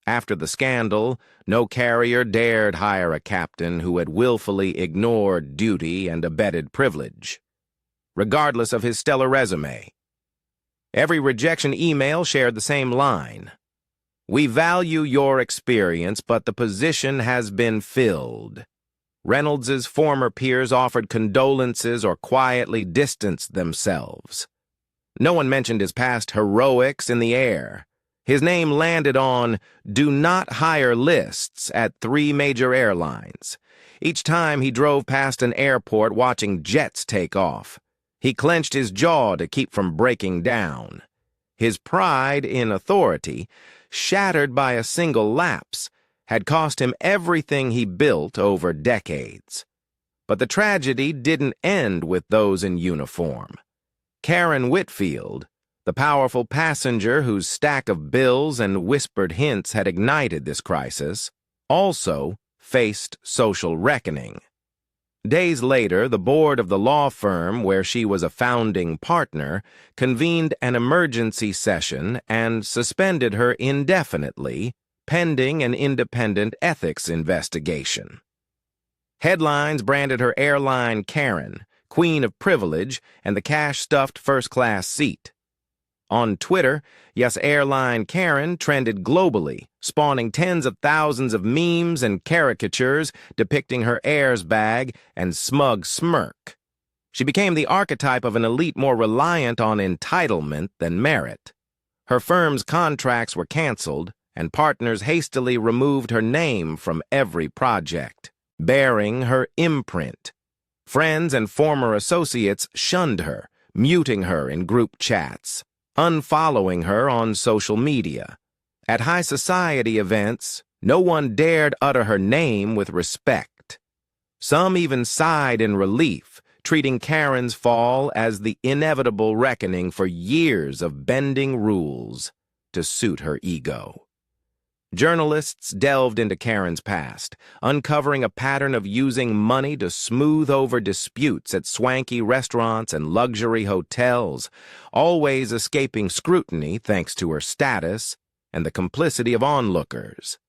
After the scandal, no carrier dared hire a captain who had willfully ignored duty and abetted privilege, regardless of his stellar resume. Every rejection email shared the same line: "We value your experience, but the position has been filled." Reynolds's former peers offered condolences or quietly distanced themselves. No one mentioned his past heroics in the air. His name landed on do not hire lists at 3 major airlines. Each time he drove past an airport watching jets take off, he clenched his jaw to keep from breaking down. His pride in authority, shattered by a single lapse, had cost him everything he built over decades. But the tragedy didn't end with those in uniform. Karen Whitfield, the powerful passenger whose stack of bills and whispered hints had ignited this crisis, also faced social reckoning. Days later, the board of the law firm where she was a founding partner convened an emergency session and suspended her indefinitely, pending an independent ethics investigation. Headlines branded her airline Karen, Queen of Privilege, and the cash-stuffed first-class seat. On Twitter, Yes Airline Karen trended globally, spawning tens of thousands of memes and caricatures depicting her heirs bag and smug smirk. She became the archetype of an elite more reliant on entitlement than merit. Her firm's contracts were canceled, and partners hastily removed her name from every project, bearing her imprint. Friends and former associates shunned her, muting her in group chats, unfollowing her on social media. At high society events, no one dared utter her name with respect. Some even sighed in relief, treating Karen's fall as the inevitable reckoning for years of bending rules to suit her ego. Journalists delved into Karen's past, uncovering a pattern of using money to smooth over disputes at swanky restaurants and luxury hotels, always escaping scrutiny thanks to her status and the complicity of onlookers.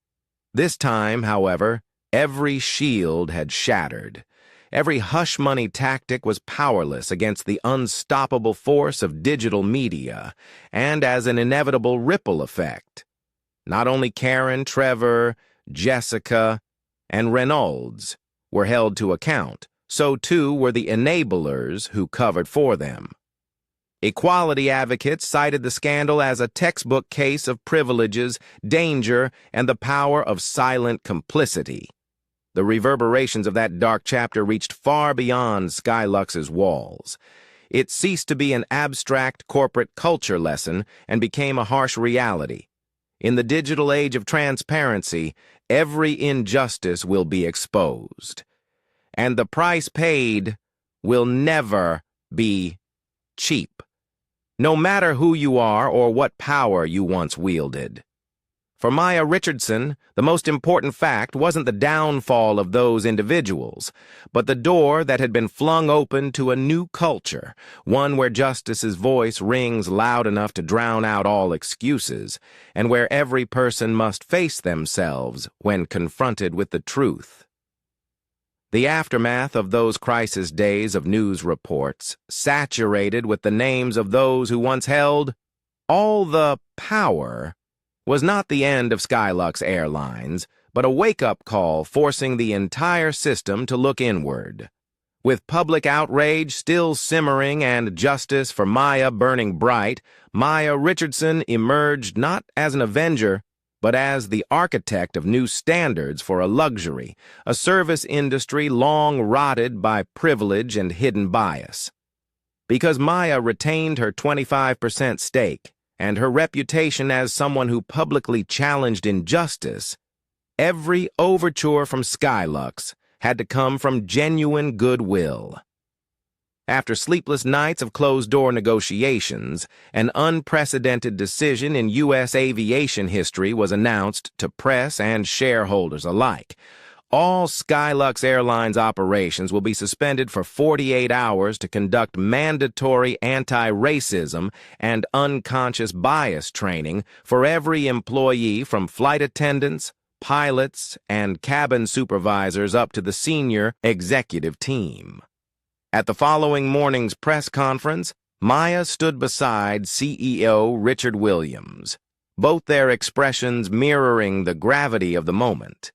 This time, however, every shield had shattered. Every hush-money tactic was powerless against the unstoppable force of digital media, and as an inevitable ripple effect, not only Karen, Trevor, Jessica, and Reynolds were held to account, so too were the enablers who covered for them. Equality advocates cited the scandal as a textbook case of privileges, danger, and the power of silent complicity. The reverberations of that dark chapter reached far beyond Skylux's walls. It ceased to be an abstract corporate culture lesson and became a harsh reality. In the digital age of transparency, every injustice will be exposed. And the price paid will never be cheap, no matter who you are or what power you once wielded. For Maya Richardson, the most important fact wasn't the downfall of those individuals, but the door that had been flung open to a new culture, one where justice's voice rings loud enough to drown out all excuses, and where every person must face themselves when confronted with the truth. The aftermath of those crisis days of news reports, saturated with the names of those who once held All the power was not the end of Skylux Airlines, but a wake-up call forcing the entire system to look inward. With public outrage still simmering and justice for Maya burning bright, Maya Richardson emerged not as an avenger, but as the architect of new standards for a luxury, a service industry long rotted by privilege and hidden bias. Because Maya retained her 25% stake and her reputation as someone who publicly challenged injustice, every overture from Skylux had to come from genuine goodwill. After sleepless nights of closed-door negotiations, an unprecedented decision in U.S. aviation history was announced to press and shareholders alike. All Skylux Airlines operations will be suspended for 48 hours to conduct mandatory anti-racism and unconscious bias training for every employee from flight attendants, pilots, and cabin supervisors up to the senior executive team. At the following morning's press conference, Maya stood beside CEO Richard Williams, both their expressions mirroring the gravity of the moment.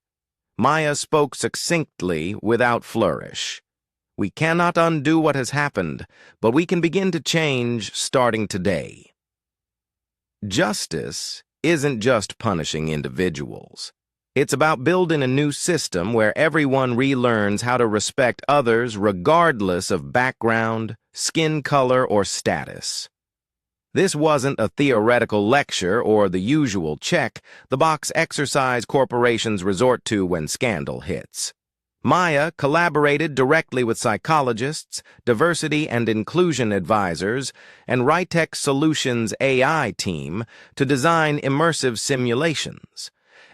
Maya spoke succinctly without flourish. "We cannot undo what has happened, but we can begin to change starting today." Justice isn't just punishing individuals. It's about building a new system where everyone relearns how to respect others regardless of background, skin color, or status. This wasn't a theoretical lecture or the usual check-the-box exercise corporations resort to when scandal hits. Maya collaborated directly with psychologists, diversity and inclusion advisors, and Ritex Solutions AI team to design immersive simulations.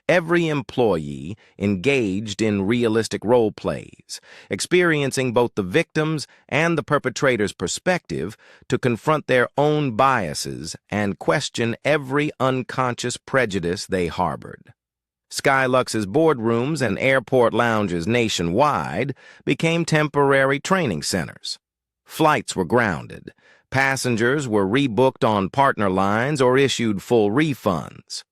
Every employee engaged in realistic role plays, experiencing both the victim's and the perpetrator's perspective to confront their own biases and question every unconscious prejudice they harbored. Skylux's boardrooms and airport lounges nationwide became temporary training centers. Flights were grounded. Passengers were rebooked on partner lines or issued full refunds.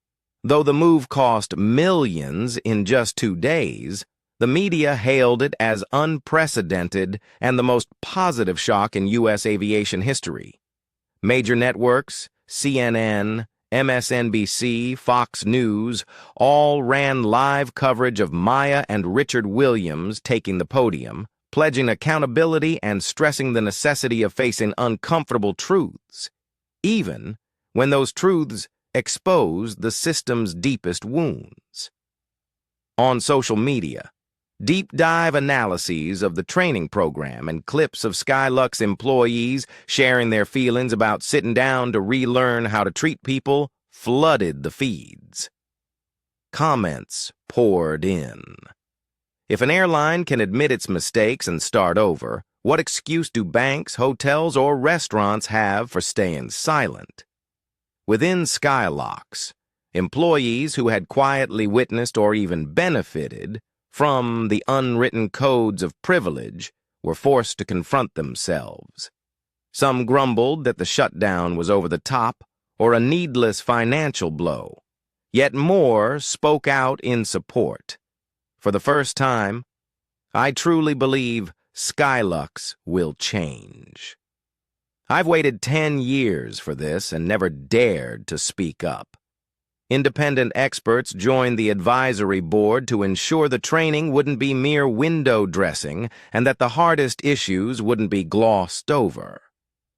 Though the move cost millions in just 2 days, the media hailed it as unprecedented and the most positive shock in U.S. aviation history. Major networks, CNN, MSNBC, Fox News, all ran live coverage of Maya and Richard Williams taking the podium, pledging accountability and stressing the necessity of facing uncomfortable truths, even when those truths exposed the system's deepest wounds. On social media, deep-dive analyses of the training program and clips of Skylux employees sharing their feelings about sitting down to relearn how to treat people flooded the feeds. Comments poured in. If an airline can admit its mistakes and start over, what excuse do banks, hotels, or restaurants have for staying silent? Within Skylux, employees who had quietly witnessed or even benefited from the unwritten codes of privilege were forced to confront themselves. Some grumbled that the shutdown was over the top or a needless financial blow, yet more spoke out in support. For the first time, I truly believe Skylux will change. I've waited 10 years for this and never dared to speak up. Independent experts joined the advisory board to ensure the training wouldn't be mere window dressing and that the hardest issues wouldn't be glossed over.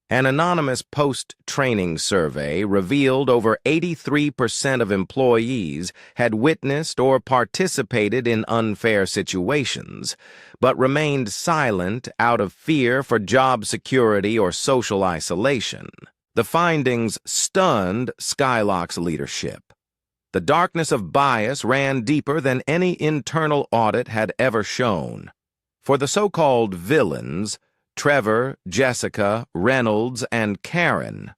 An anonymous post-training survey revealed over 83% of employees had witnessed or participated in unfair situations, but remained silent out of fear for job security or social isolation. The findings stunned Skylux leadership. The darkness of bias ran deeper than any internal audit had ever shown. For the so-called villains, Trevor, Jessica, Reynolds, and Karen,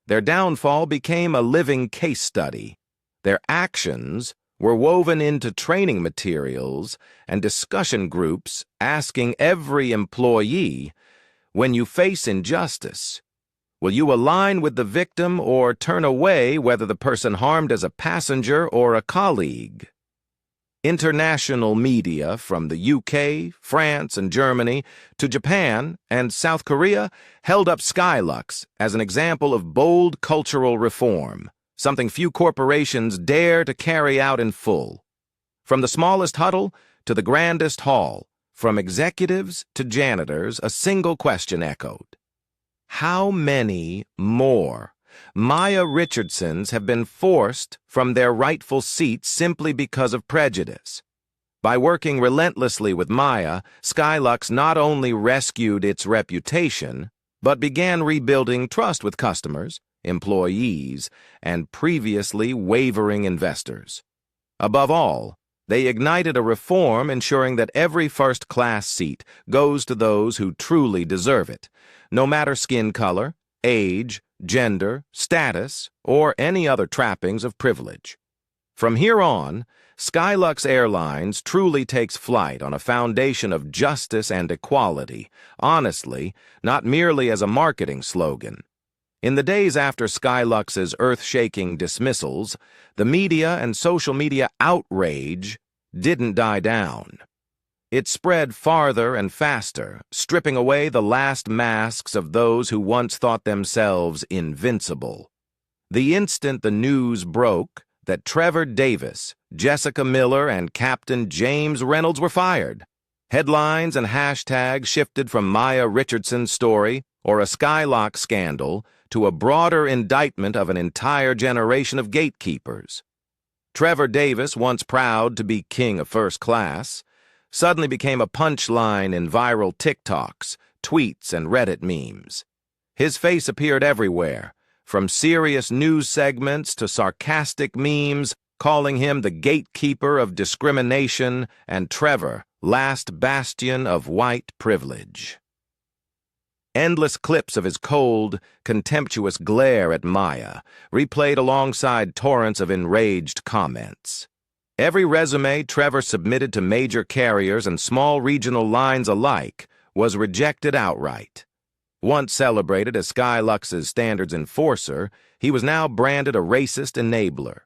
their downfall became a living case study. Their actions were woven into training materials and discussion groups asking every employee, when you face injustice, Will you align with the victim or turn away whether the person harmed is a passenger or a colleague? International media from the UK, France, and Germany to Japan and South Korea held up Skylux as an example of bold cultural reform, something few corporations dare to carry out in full. From the smallest huddle to the grandest hall, from executives to janitors, a single question echoed. How many more Maya Richardsons have been forced from their rightful seats simply because of prejudice? By working relentlessly with Maya, Skylux not only rescued its reputation, but began rebuilding trust with customers, employees, and previously wavering investors. Above all, they ignited a reform ensuring that every first-class seat goes to those who truly deserve it, no matter skin color, age, gender, status, or any other trappings of privilege. From here on, Skylux Airlines truly takes flight on a foundation of justice and equality, honestly, not merely as a marketing slogan. In the days after Skylux's earth-shaking dismissals, the media and social media outrage didn't die down. It spread farther and faster, stripping away the last masks of those who once thought themselves invincible. The instant the news broke that Trevor Davis, Jessica Miller, and Captain James Reynolds were fired, headlines and hashtags shifted from Maya Richardson's story or a Skylux scandal to a broader indictment of an entire generation of gatekeepers. Trevor Davis, once proud to be king of first class, suddenly became a punchline in viral TikToks, tweets, and Reddit memes. His face appeared everywhere, from serious news segments to sarcastic memes, calling him the gatekeeper of discrimination and Trevor, last bastion of white privilege. Endless clips of his cold, contemptuous glare at Maya, replayed alongside torrents of enraged comments. Every resume Trevor submitted to major carriers and small regional lines alike was rejected outright. Once celebrated as Skylux's standards enforcer, he was now branded a racist enabler.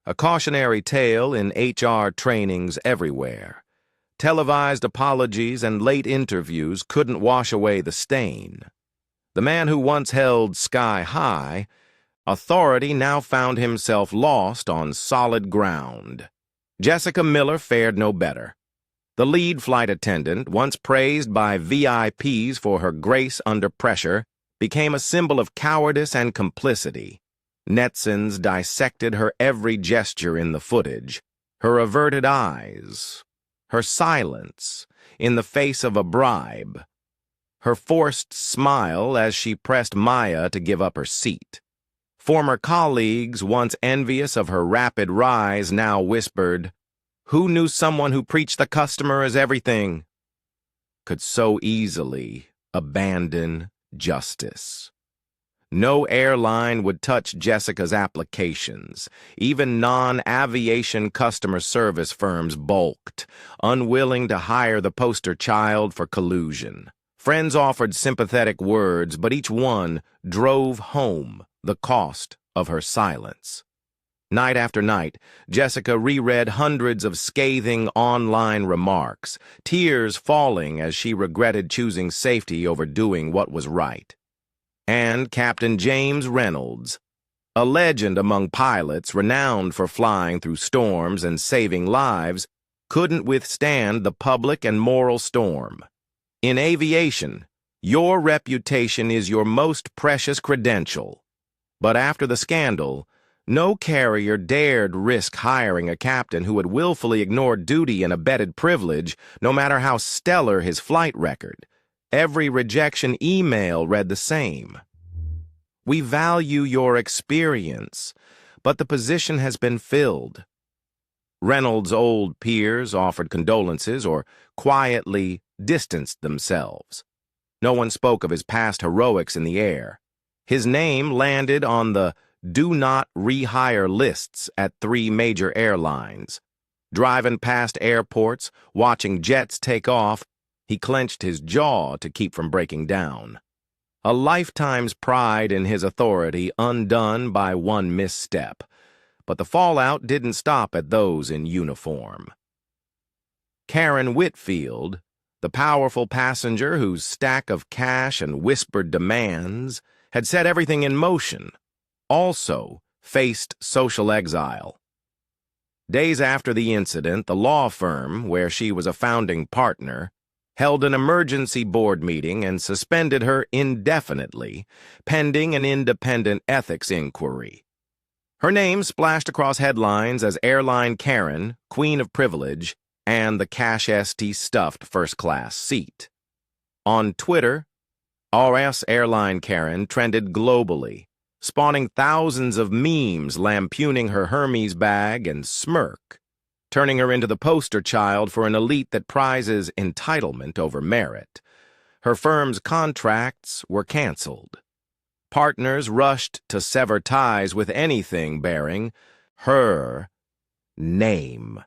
A cautionary tale in HR trainings everywhere. Televised apologies and late interviews couldn't wash away the stain. The man who once held sky high, authority now found himself lost on solid ground. Jessica Miller fared no better. The lead flight attendant, once praised by VIPs for her grace under pressure, became a symbol of cowardice and complicity. Netizens dissected her every gesture in the footage, her averted eyes, her silence in the face of a bribe, her forced smile as she pressed Maya to give up her seat. Former colleagues, once envious of her rapid rise, now whispered, "Who knew someone who preached the customer is everything?" could so easily abandon justice. No airline would touch Jessica's applications. Even non-aviation customer service firms balked, unwilling to hire the poster child for collusion. Friends offered sympathetic words, but each one drove home the cost of her silence. Night after night, Jessica reread hundreds of scathing online remarks, tears falling as she regretted choosing safety over doing what was right. And Captain James Reynolds, a legend among pilots renowned for flying through storms and saving lives, couldn't withstand the public and moral storm. In aviation, your reputation is your most precious credential. But after the scandal, no carrier dared risk hiring a captain who had willfully ignored duty and abetted privilege, no matter how stellar his flight record. Every rejection email read the same. "We value your experience, but the position has been filled." Reynolds' old peers offered condolences or quietly distanced themselves. No one spoke of his past heroics in the air. His name landed on the do not rehire lists at 3 major airlines. Driving past airports, watching jets take off, he clenched his jaw to keep from breaking down. a lifetime's pride in his authority undone by one misstep. But the fallout didn't stop at those in uniform. Karen Whitfield, the powerful passenger whose stack of cash and whispered demands had set everything in motion, also faced social exile. Days after the incident, the law firm, where she was a founding partner, held an emergency board meeting and suspended her indefinitely, pending an independent ethics inquiry. Her name splashed across headlines as Airline Karen, Queen of Privilege, and the cash-ST stuffed first-class seat. On Twitter, RS Airline Karen trended globally, spawning thousands of memes lampooning her Hermes bag and smirk, turning her into the poster child for an elite that prizes entitlement over merit. Her firm's contracts were canceled. Partners rushed to sever ties with anything bearing her name.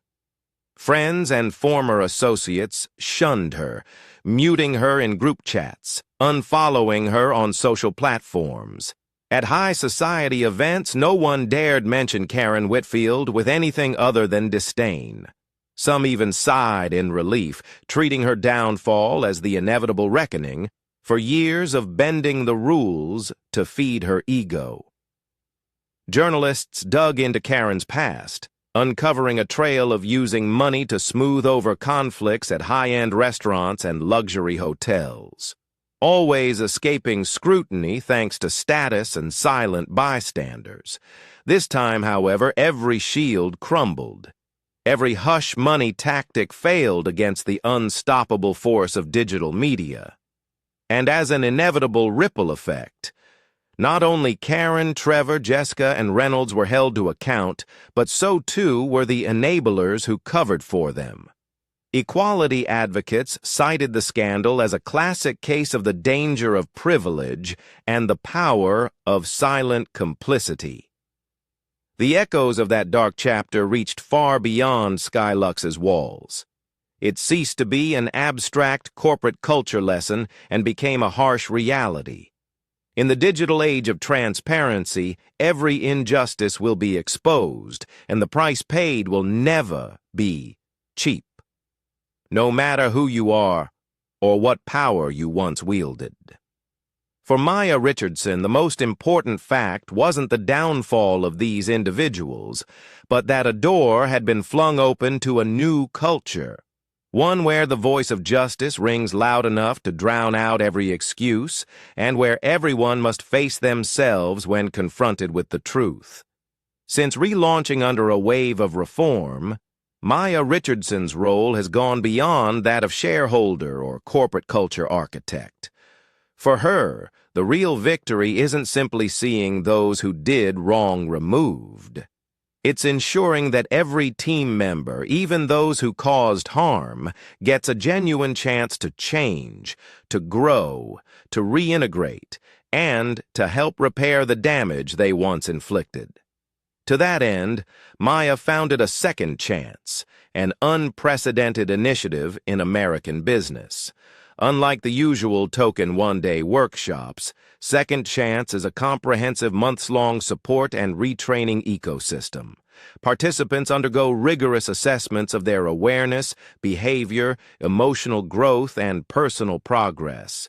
Friends and former associates shunned her, muting her in group chats, unfollowing her on social platforms. At high society events, no one dared mention Karen Whitfield with anything other than disdain. Some even sighed in relief, treating her downfall as the inevitable reckoning for years of bending the rules to feed her ego. Journalists dug into Karen's past, uncovering a trail of using money to smooth over conflicts at high-end restaurants and luxury hotels, always escaping scrutiny thanks to status and silent bystanders. This time, however, every shield crumbled. Every hush money tactic failed against the unstoppable force of digital media. And as an inevitable ripple effect, not only Karen, Trevor, Jessica, and Reynolds were held to account, but so too were the enablers who covered for them. Equality advocates cited the scandal as a classic case of the danger of privilege and the power of silent complicity. The echoes of that dark chapter reached far beyond Skylux's walls. It ceased to be an abstract corporate culture lesson and became a harsh reality. In the digital age of transparency, every injustice will be exposed, and the price paid will never be cheap, no matter who you are or what power you once wielded. For Maya Richardson, the most important fact wasn't the downfall of these individuals, but that a door had been flung open to a new culture. One where the voice of justice rings loud enough to drown out every excuse, and where everyone must face themselves when confronted with the truth. Since relaunching under a wave of reform, Maya Richardson's role has gone beyond that of shareholder or corporate culture architect. For her, the real victory isn't simply seeing those who did wrong removed. It's ensuring that every team member, even those who caused harm, gets a genuine chance to change, to grow, to reintegrate, and to help repair the damage they once inflicted. To that end, Maya founded a Second Chance, an unprecedented initiative in American business. Unlike the usual token one-day workshops, Second Chance is a comprehensive months-long support and retraining ecosystem. Participants undergo rigorous assessments of their awareness, behavior, emotional growth, and personal progress.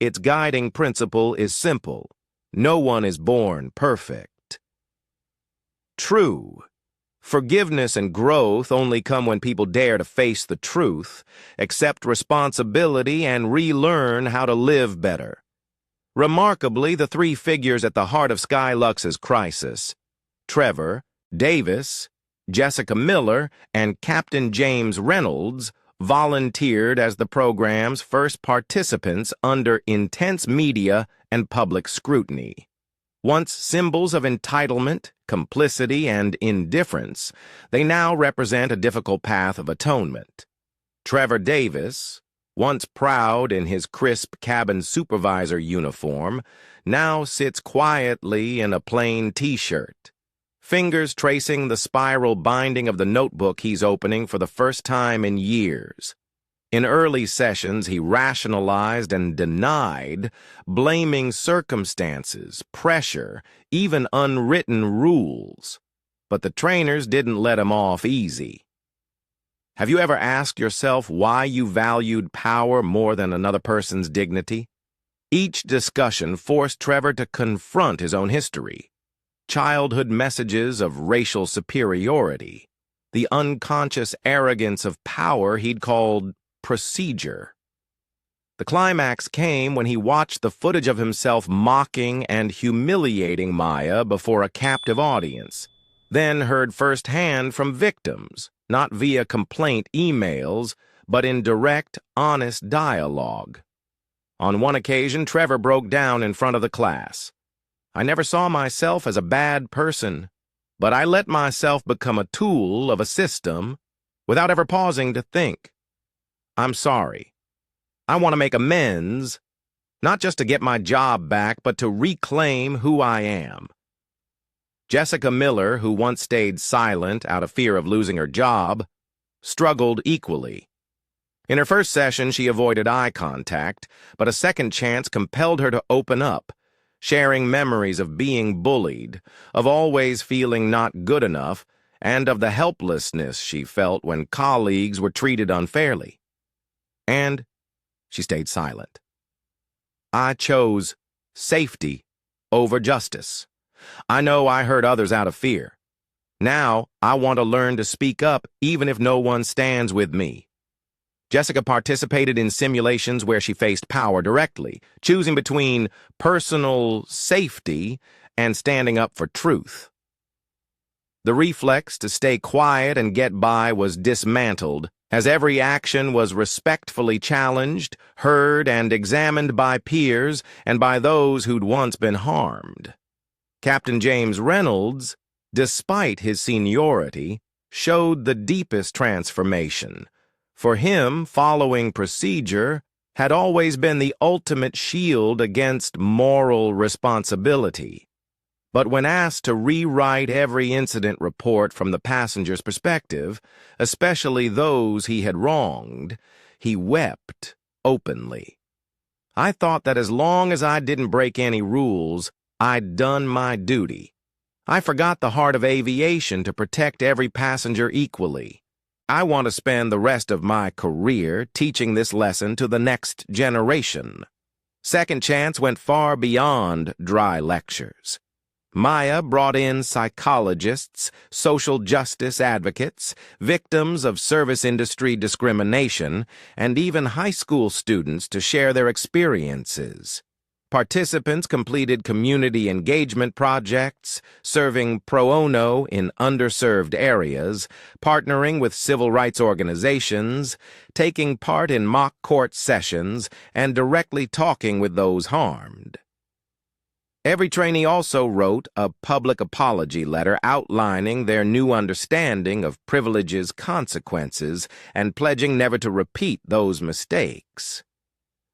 Its guiding principle is simple: no one is born perfect. True. Forgiveness and growth only come when people dare to face the truth, accept responsibility, and relearn how to live better. Remarkably, the three figures at the heart of Skylux's crisis, Trevor, Davis, Jessica Miller, and Captain James Reynolds, volunteered as the program's first participants under intense media and public scrutiny. Once symbols of entitlement, complicity, and indifference, they now represent a difficult path of atonement. Trevor Davis, once proud in his crisp cabin supervisor uniform, now sits quietly in a plain T-shirt, fingers tracing the spiral binding of the notebook he's opening for the first time in years. In early sessions, he rationalized and denied, blaming circumstances, pressure, even unwritten rules. But the trainers didn't let him off easy. Have you ever asked yourself why you valued power more than another person's dignity? Each discussion forced Trevor to confront his own history. Childhood messages of racial superiority, the unconscious arrogance of power he'd called procedure. The climax came when he watched the footage of himself mocking and humiliating Maya before a captive audience, then heard firsthand from victims, not via complaint emails, but in direct, honest dialogue. On one occasion, Trevor broke down in front of the class. "I never saw myself as a bad person, but I let myself become a tool of a system without ever pausing to think. I'm sorry. I want to make amends, not just to get my job back, but to reclaim who I am." Jessica Miller, who once stayed silent out of fear of losing her job, struggled equally. In her first session, she avoided eye contact, but a second chance compelled her to open up, sharing memories of being bullied, of always feeling not good enough, and of the helplessness she felt when colleagues were treated unfairly. And she stayed silent. "I chose safety over justice. I know I hurt others out of fear. Now I want to learn to speak up even if no one stands with me." Jessica participated in simulations where she faced power directly, choosing between personal safety and standing up for truth. The reflex to stay quiet and get by was dismantled, as every action was respectfully challenged, heard, and examined by peers and by those who'd once been harmed. Captain James Reynolds, despite his seniority, showed the deepest transformation. For him, following procedure had always been the ultimate shield against moral responsibility. But when asked to rewrite every incident report from the passenger's perspective, especially those he had wronged, he wept openly. "I thought that as long as I didn't break any rules, I'd done my duty. I forgot the heart of aviation to protect every passenger equally. I want to spend the rest of my career teaching this lesson to the next generation." Second Chance went far beyond dry lectures. Maya brought in psychologists, social justice advocates, victims of service industry discrimination, and even high school students to share their experiences. Participants completed community engagement projects, serving pro bono in underserved areas, partnering with civil rights organizations, taking part in mock court sessions, and directly talking with those harmed. Every trainee also wrote a public apology letter outlining their new understanding of privilege's consequences and pledging never to repeat those mistakes.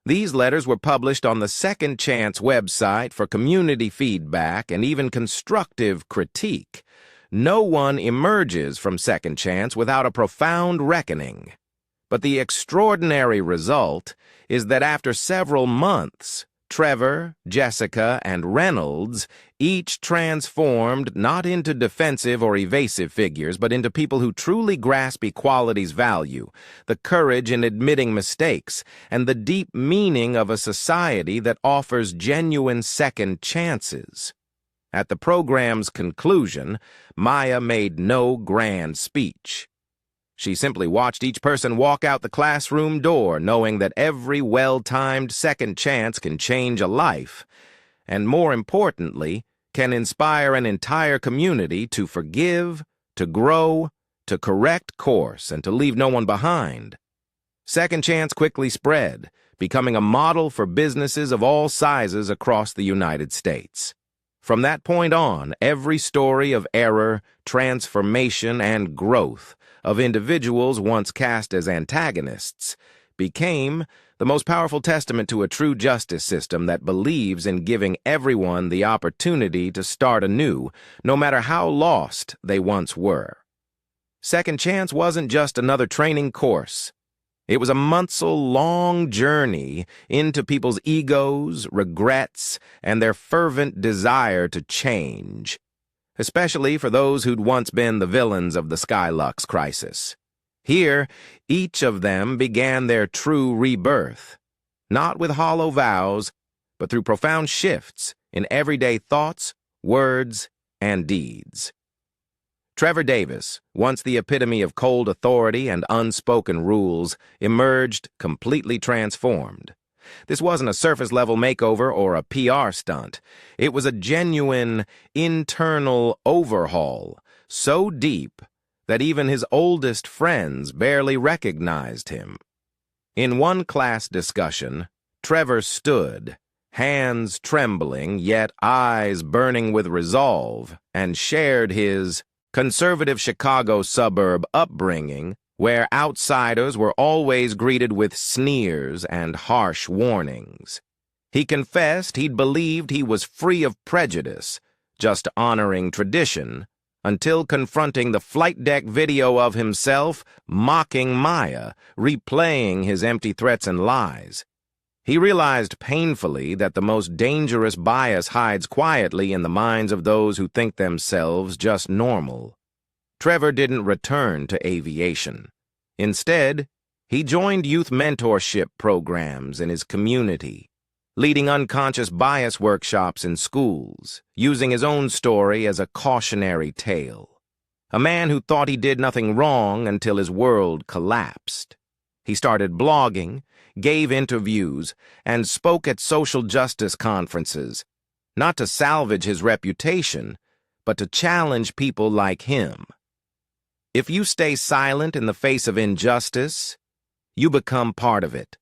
These letters were published on the Second Chance website for community feedback and even constructive critique. No one emerges from Second Chance without a profound reckoning. But the extraordinary result is that after several months, Trevor, Jessica, and Reynolds each transformed not into defensive or evasive figures, but into people who truly grasp equality's value, the courage in admitting mistakes, and the deep meaning of a society that offers genuine second chances. At the program's conclusion, Maya made no grand speech. She simply watched each person walk out the classroom door, knowing that every well-timed second chance can change a life, and more importantly, can inspire an entire community to forgive, to grow, to correct course, and to leave no one behind. Second Chance quickly spread, becoming a model for businesses of all sizes across the United States. From that point on, every story of error, transformation, and growth of individuals once cast as antagonists became the most powerful testament to a true justice system that believes in giving everyone the opportunity to start anew, no matter how lost they once were. Second Chance wasn't just another training course. It was a months-long journey into people's egos, regrets, and their fervent desire to change, especially for those who'd once been the villains of the Skylux crisis. Here, each of them began their true rebirth, not with hollow vows, but through profound shifts in everyday thoughts, words, and deeds. Trevor Davis, once the epitome of cold authority and unspoken rules, emerged completely transformed. This wasn't a surface-level makeover or a PR stunt. It was a genuine, internal overhaul, so deep that even his oldest friends barely recognized him. In one class discussion, Trevor stood, hands trembling, yet eyes burning with resolve, and shared his conservative Chicago suburb upbringing, where outsiders were always greeted with sneers and harsh warnings. He confessed he'd believed he was free of prejudice, just honoring tradition, until confronting the flight deck video of himself mocking Maya, replaying his empty threats and lies. He realized painfully that the most dangerous bias hides quietly in the minds of those who think themselves just normal. Trevor didn't return to aviation. Instead, he joined youth mentorship programs in his community, leading unconscious bias workshops in schools, using his own story as a cautionary tale. A man who thought he did nothing wrong until his world collapsed. He started blogging, gave interviews, and spoke at social justice conferences, not to salvage his reputation, but to challenge people like him. If you stay silent in the face of injustice, you become part of it.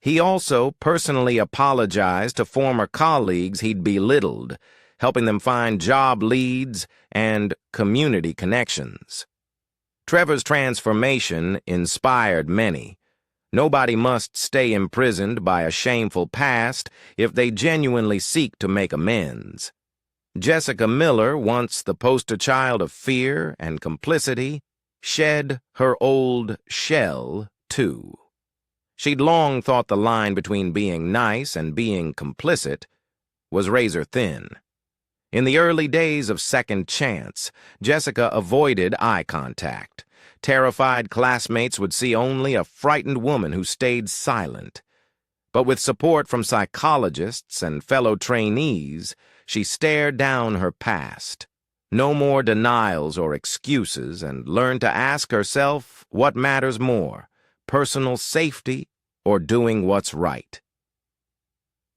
He also personally apologized to former colleagues he'd belittled, helping them find job leads and community connections. Trevor's transformation inspired many. Nobody must stay imprisoned by a shameful past if they genuinely seek to make amends. Jessica Miller, once the poster child of fear and complicity, shed her old shell, too. She'd long thought the line between being nice and being complicit was razor thin. In the early days of Second Chance, Jessica avoided eye contact. Terrified classmates would see only a frightened woman who stayed silent. But with support from psychologists and fellow trainees, she stared down her past. No more denials or excuses, and learned to ask herself what matters more, personal safety or doing what's right.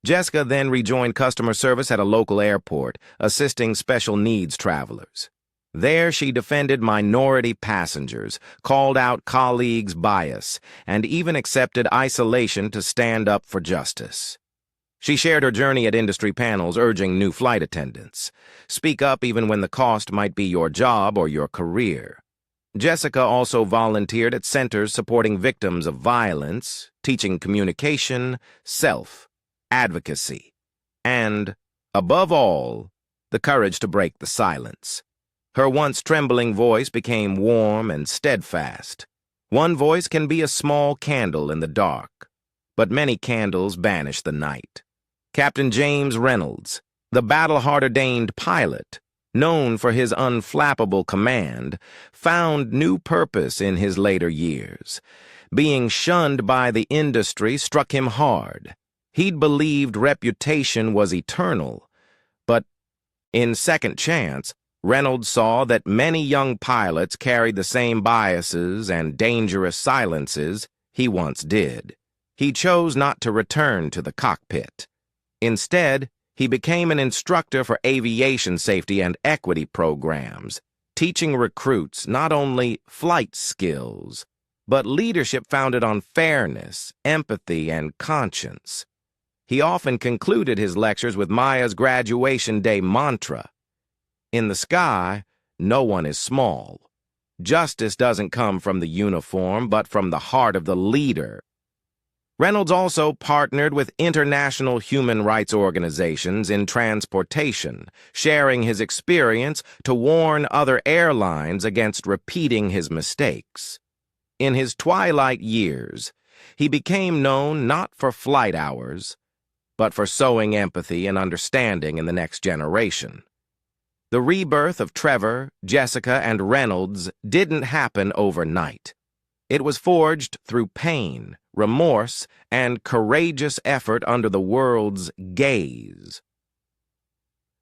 Jessica then rejoined customer service at a local airport, assisting special needs travelers. There she defended minority passengers, called out colleagues' bias, and even accepted isolation to stand up for justice. She shared her journey at industry panels urging new flight attendants. Speak up even when the cost might be your job or your career. Jessica also volunteered at centers supporting victims of violence, teaching communication, self-advocacy, and, above all, the courage to break the silence. Her once trembling voice became warm and steadfast. One voice can be a small candle in the dark, but many candles banish the night. Captain James Reynolds, the battle-hardened pilot, known for his unflappable command, found new purpose in his later years. Being shunned by the industry struck him hard. He'd believed reputation was eternal, but in Second Chance, Reynolds saw that many young pilots carried the same biases and dangerous silences he once did. He chose not to return to the cockpit. Instead, he became an instructor for aviation safety and equity programs, teaching recruits not only flight skills, but leadership founded on fairness, empathy, and conscience. He often concluded his lectures with Maya's graduation day mantra: "In the sky, no one is small. Justice doesn't come from the uniform, but from the heart of the leader." Reynolds also partnered with international human rights organizations in transportation, sharing his experience to warn other airlines against repeating his mistakes. In his twilight years, he became known not for flight hours, but for sowing empathy and understanding in the next generation. The rebirth of Trevor, Jessica, and Reynolds didn't happen overnight. It was forged through pain, remorse, and courageous effort under the world's gaze.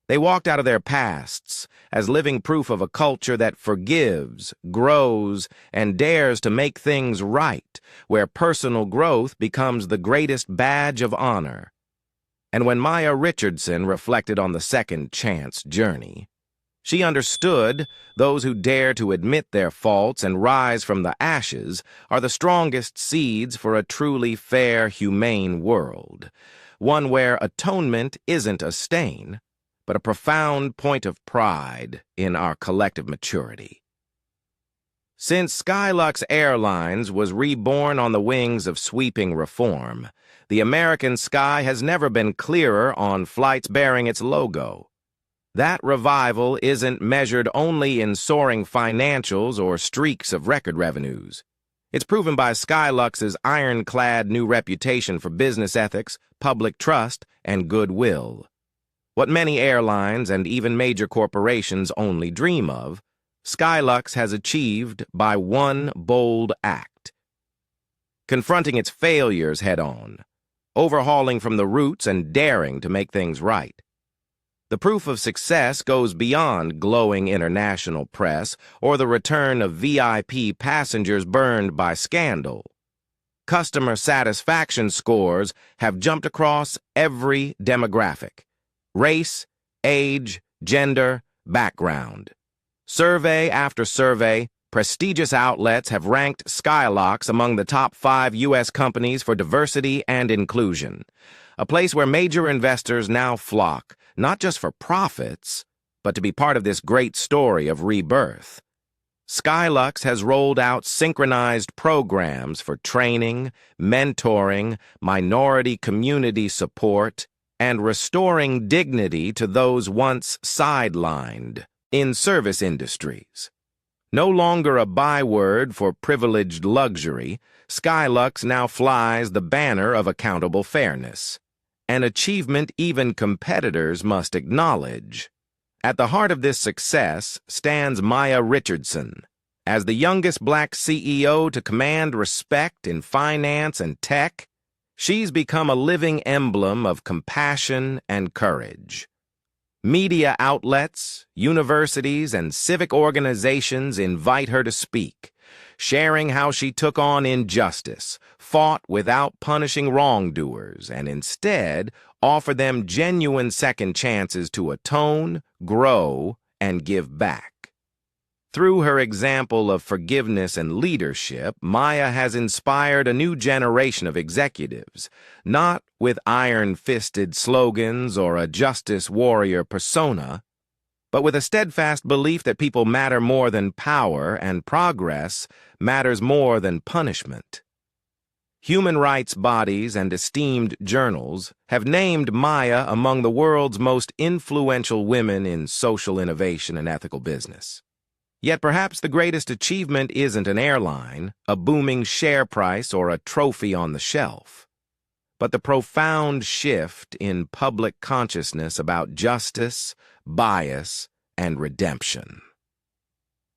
They walked out of their pasts as living proof of a culture that forgives, grows, and dares to make things right, where personal growth becomes the greatest badge of honor. And when Maya Richardson reflected on the second chance journey, she understood those who dare to admit their faults and rise from the ashes are the strongest seeds for a truly fair, humane world, one where atonement isn't a stain, but a profound point of pride in our collective maturity. Since Skylux Airlines was reborn on the wings of sweeping reform, the American sky has never been clearer on flights bearing its logo. That revival isn't measured only in soaring financials or streaks of record revenues. It's proven by Skylux's ironclad new reputation for business ethics, public trust, and goodwill. What many airlines and even major corporations only dream of, Skylux has achieved by one bold act. Confronting its failures head-on, overhauling from the roots and daring to make things right. The proof of success goes beyond glowing international press or the return of VIP passengers burned by scandal. Customer satisfaction scores have jumped across every demographic: race, age, gender, background. Survey after survey, prestigious outlets have ranked Skylux among the top 5 U.S. companies for diversity and inclusion, a place where major investors now flock, not just for profits, but to be part of this great story of rebirth. Skylux has rolled out synchronized programs for training, mentoring, minority community support, and restoring dignity to those once sidelined in service industries. No longer a byword for privileged luxury, Skylux now flies the banner of accountable fairness, an achievement even competitors must acknowledge. At the heart of this success stands Maya Richardson. As the youngest black CEO to command respect in finance and tech, she's become a living emblem of compassion and courage. Media outlets, universities, and civic organizations invite her to speak, sharing how she took on injustice, fought without punishing wrongdoers, and instead offer them genuine second chances to atone, grow, and give back. Through her example of forgiveness and leadership, Maya has inspired a new generation of executives, not with iron-fisted slogans or a justice warrior persona, but with a steadfast belief that people matter more than power and progress matters more than punishment. Human rights bodies and esteemed journals have named Maya among the world's most influential women in social innovation and ethical business. Yet perhaps the greatest achievement isn't an airline, a booming share price, or a trophy on the shelf, but the profound shift in public consciousness about justice, bias, and redemption.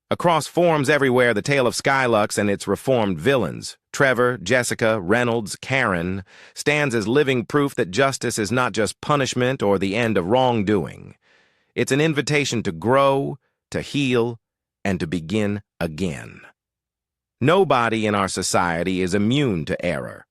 Across forums everywhere, the tale of Skylux and its reformed villains, Trevor, Jessica, Reynolds, Karen, stands as living proof that justice is not just punishment or the end of wrongdoing. It's an invitation to grow, to heal, and to begin again. Nobody in our society is immune to error.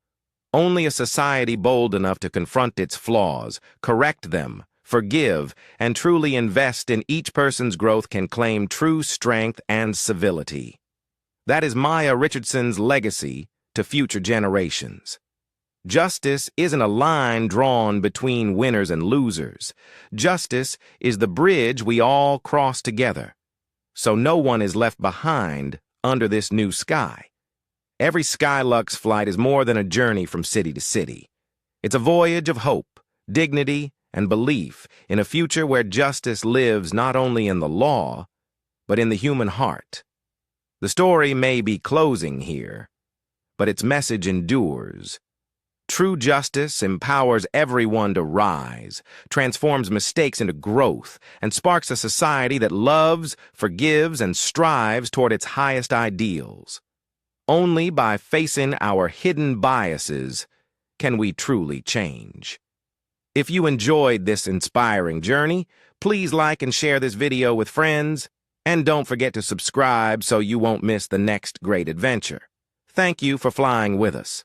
Only a society bold enough to confront its flaws, correct them, forgive, and truly invest in each person's growth can claim true strength and civility. That is Maya Richardson's legacy to future generations. Justice isn't a line drawn between winners and losers. Justice is the bridge we all cross together, so no one is left behind under this new sky. Every Skylux flight is more than a journey from city to city. It's a voyage of hope, dignity, and belief in a future where justice lives not only in the law, but in the human heart. The story may be closing here, but its message endures. True justice empowers everyone to rise, transforms mistakes into growth, and sparks a society that loves, forgives, and strives toward its highest ideals. Only by facing our hidden biases can we truly change. If you enjoyed this inspiring journey, please like and share this video with friends, and don't forget to subscribe so you won't miss the next great adventure. Thank you for flying with us.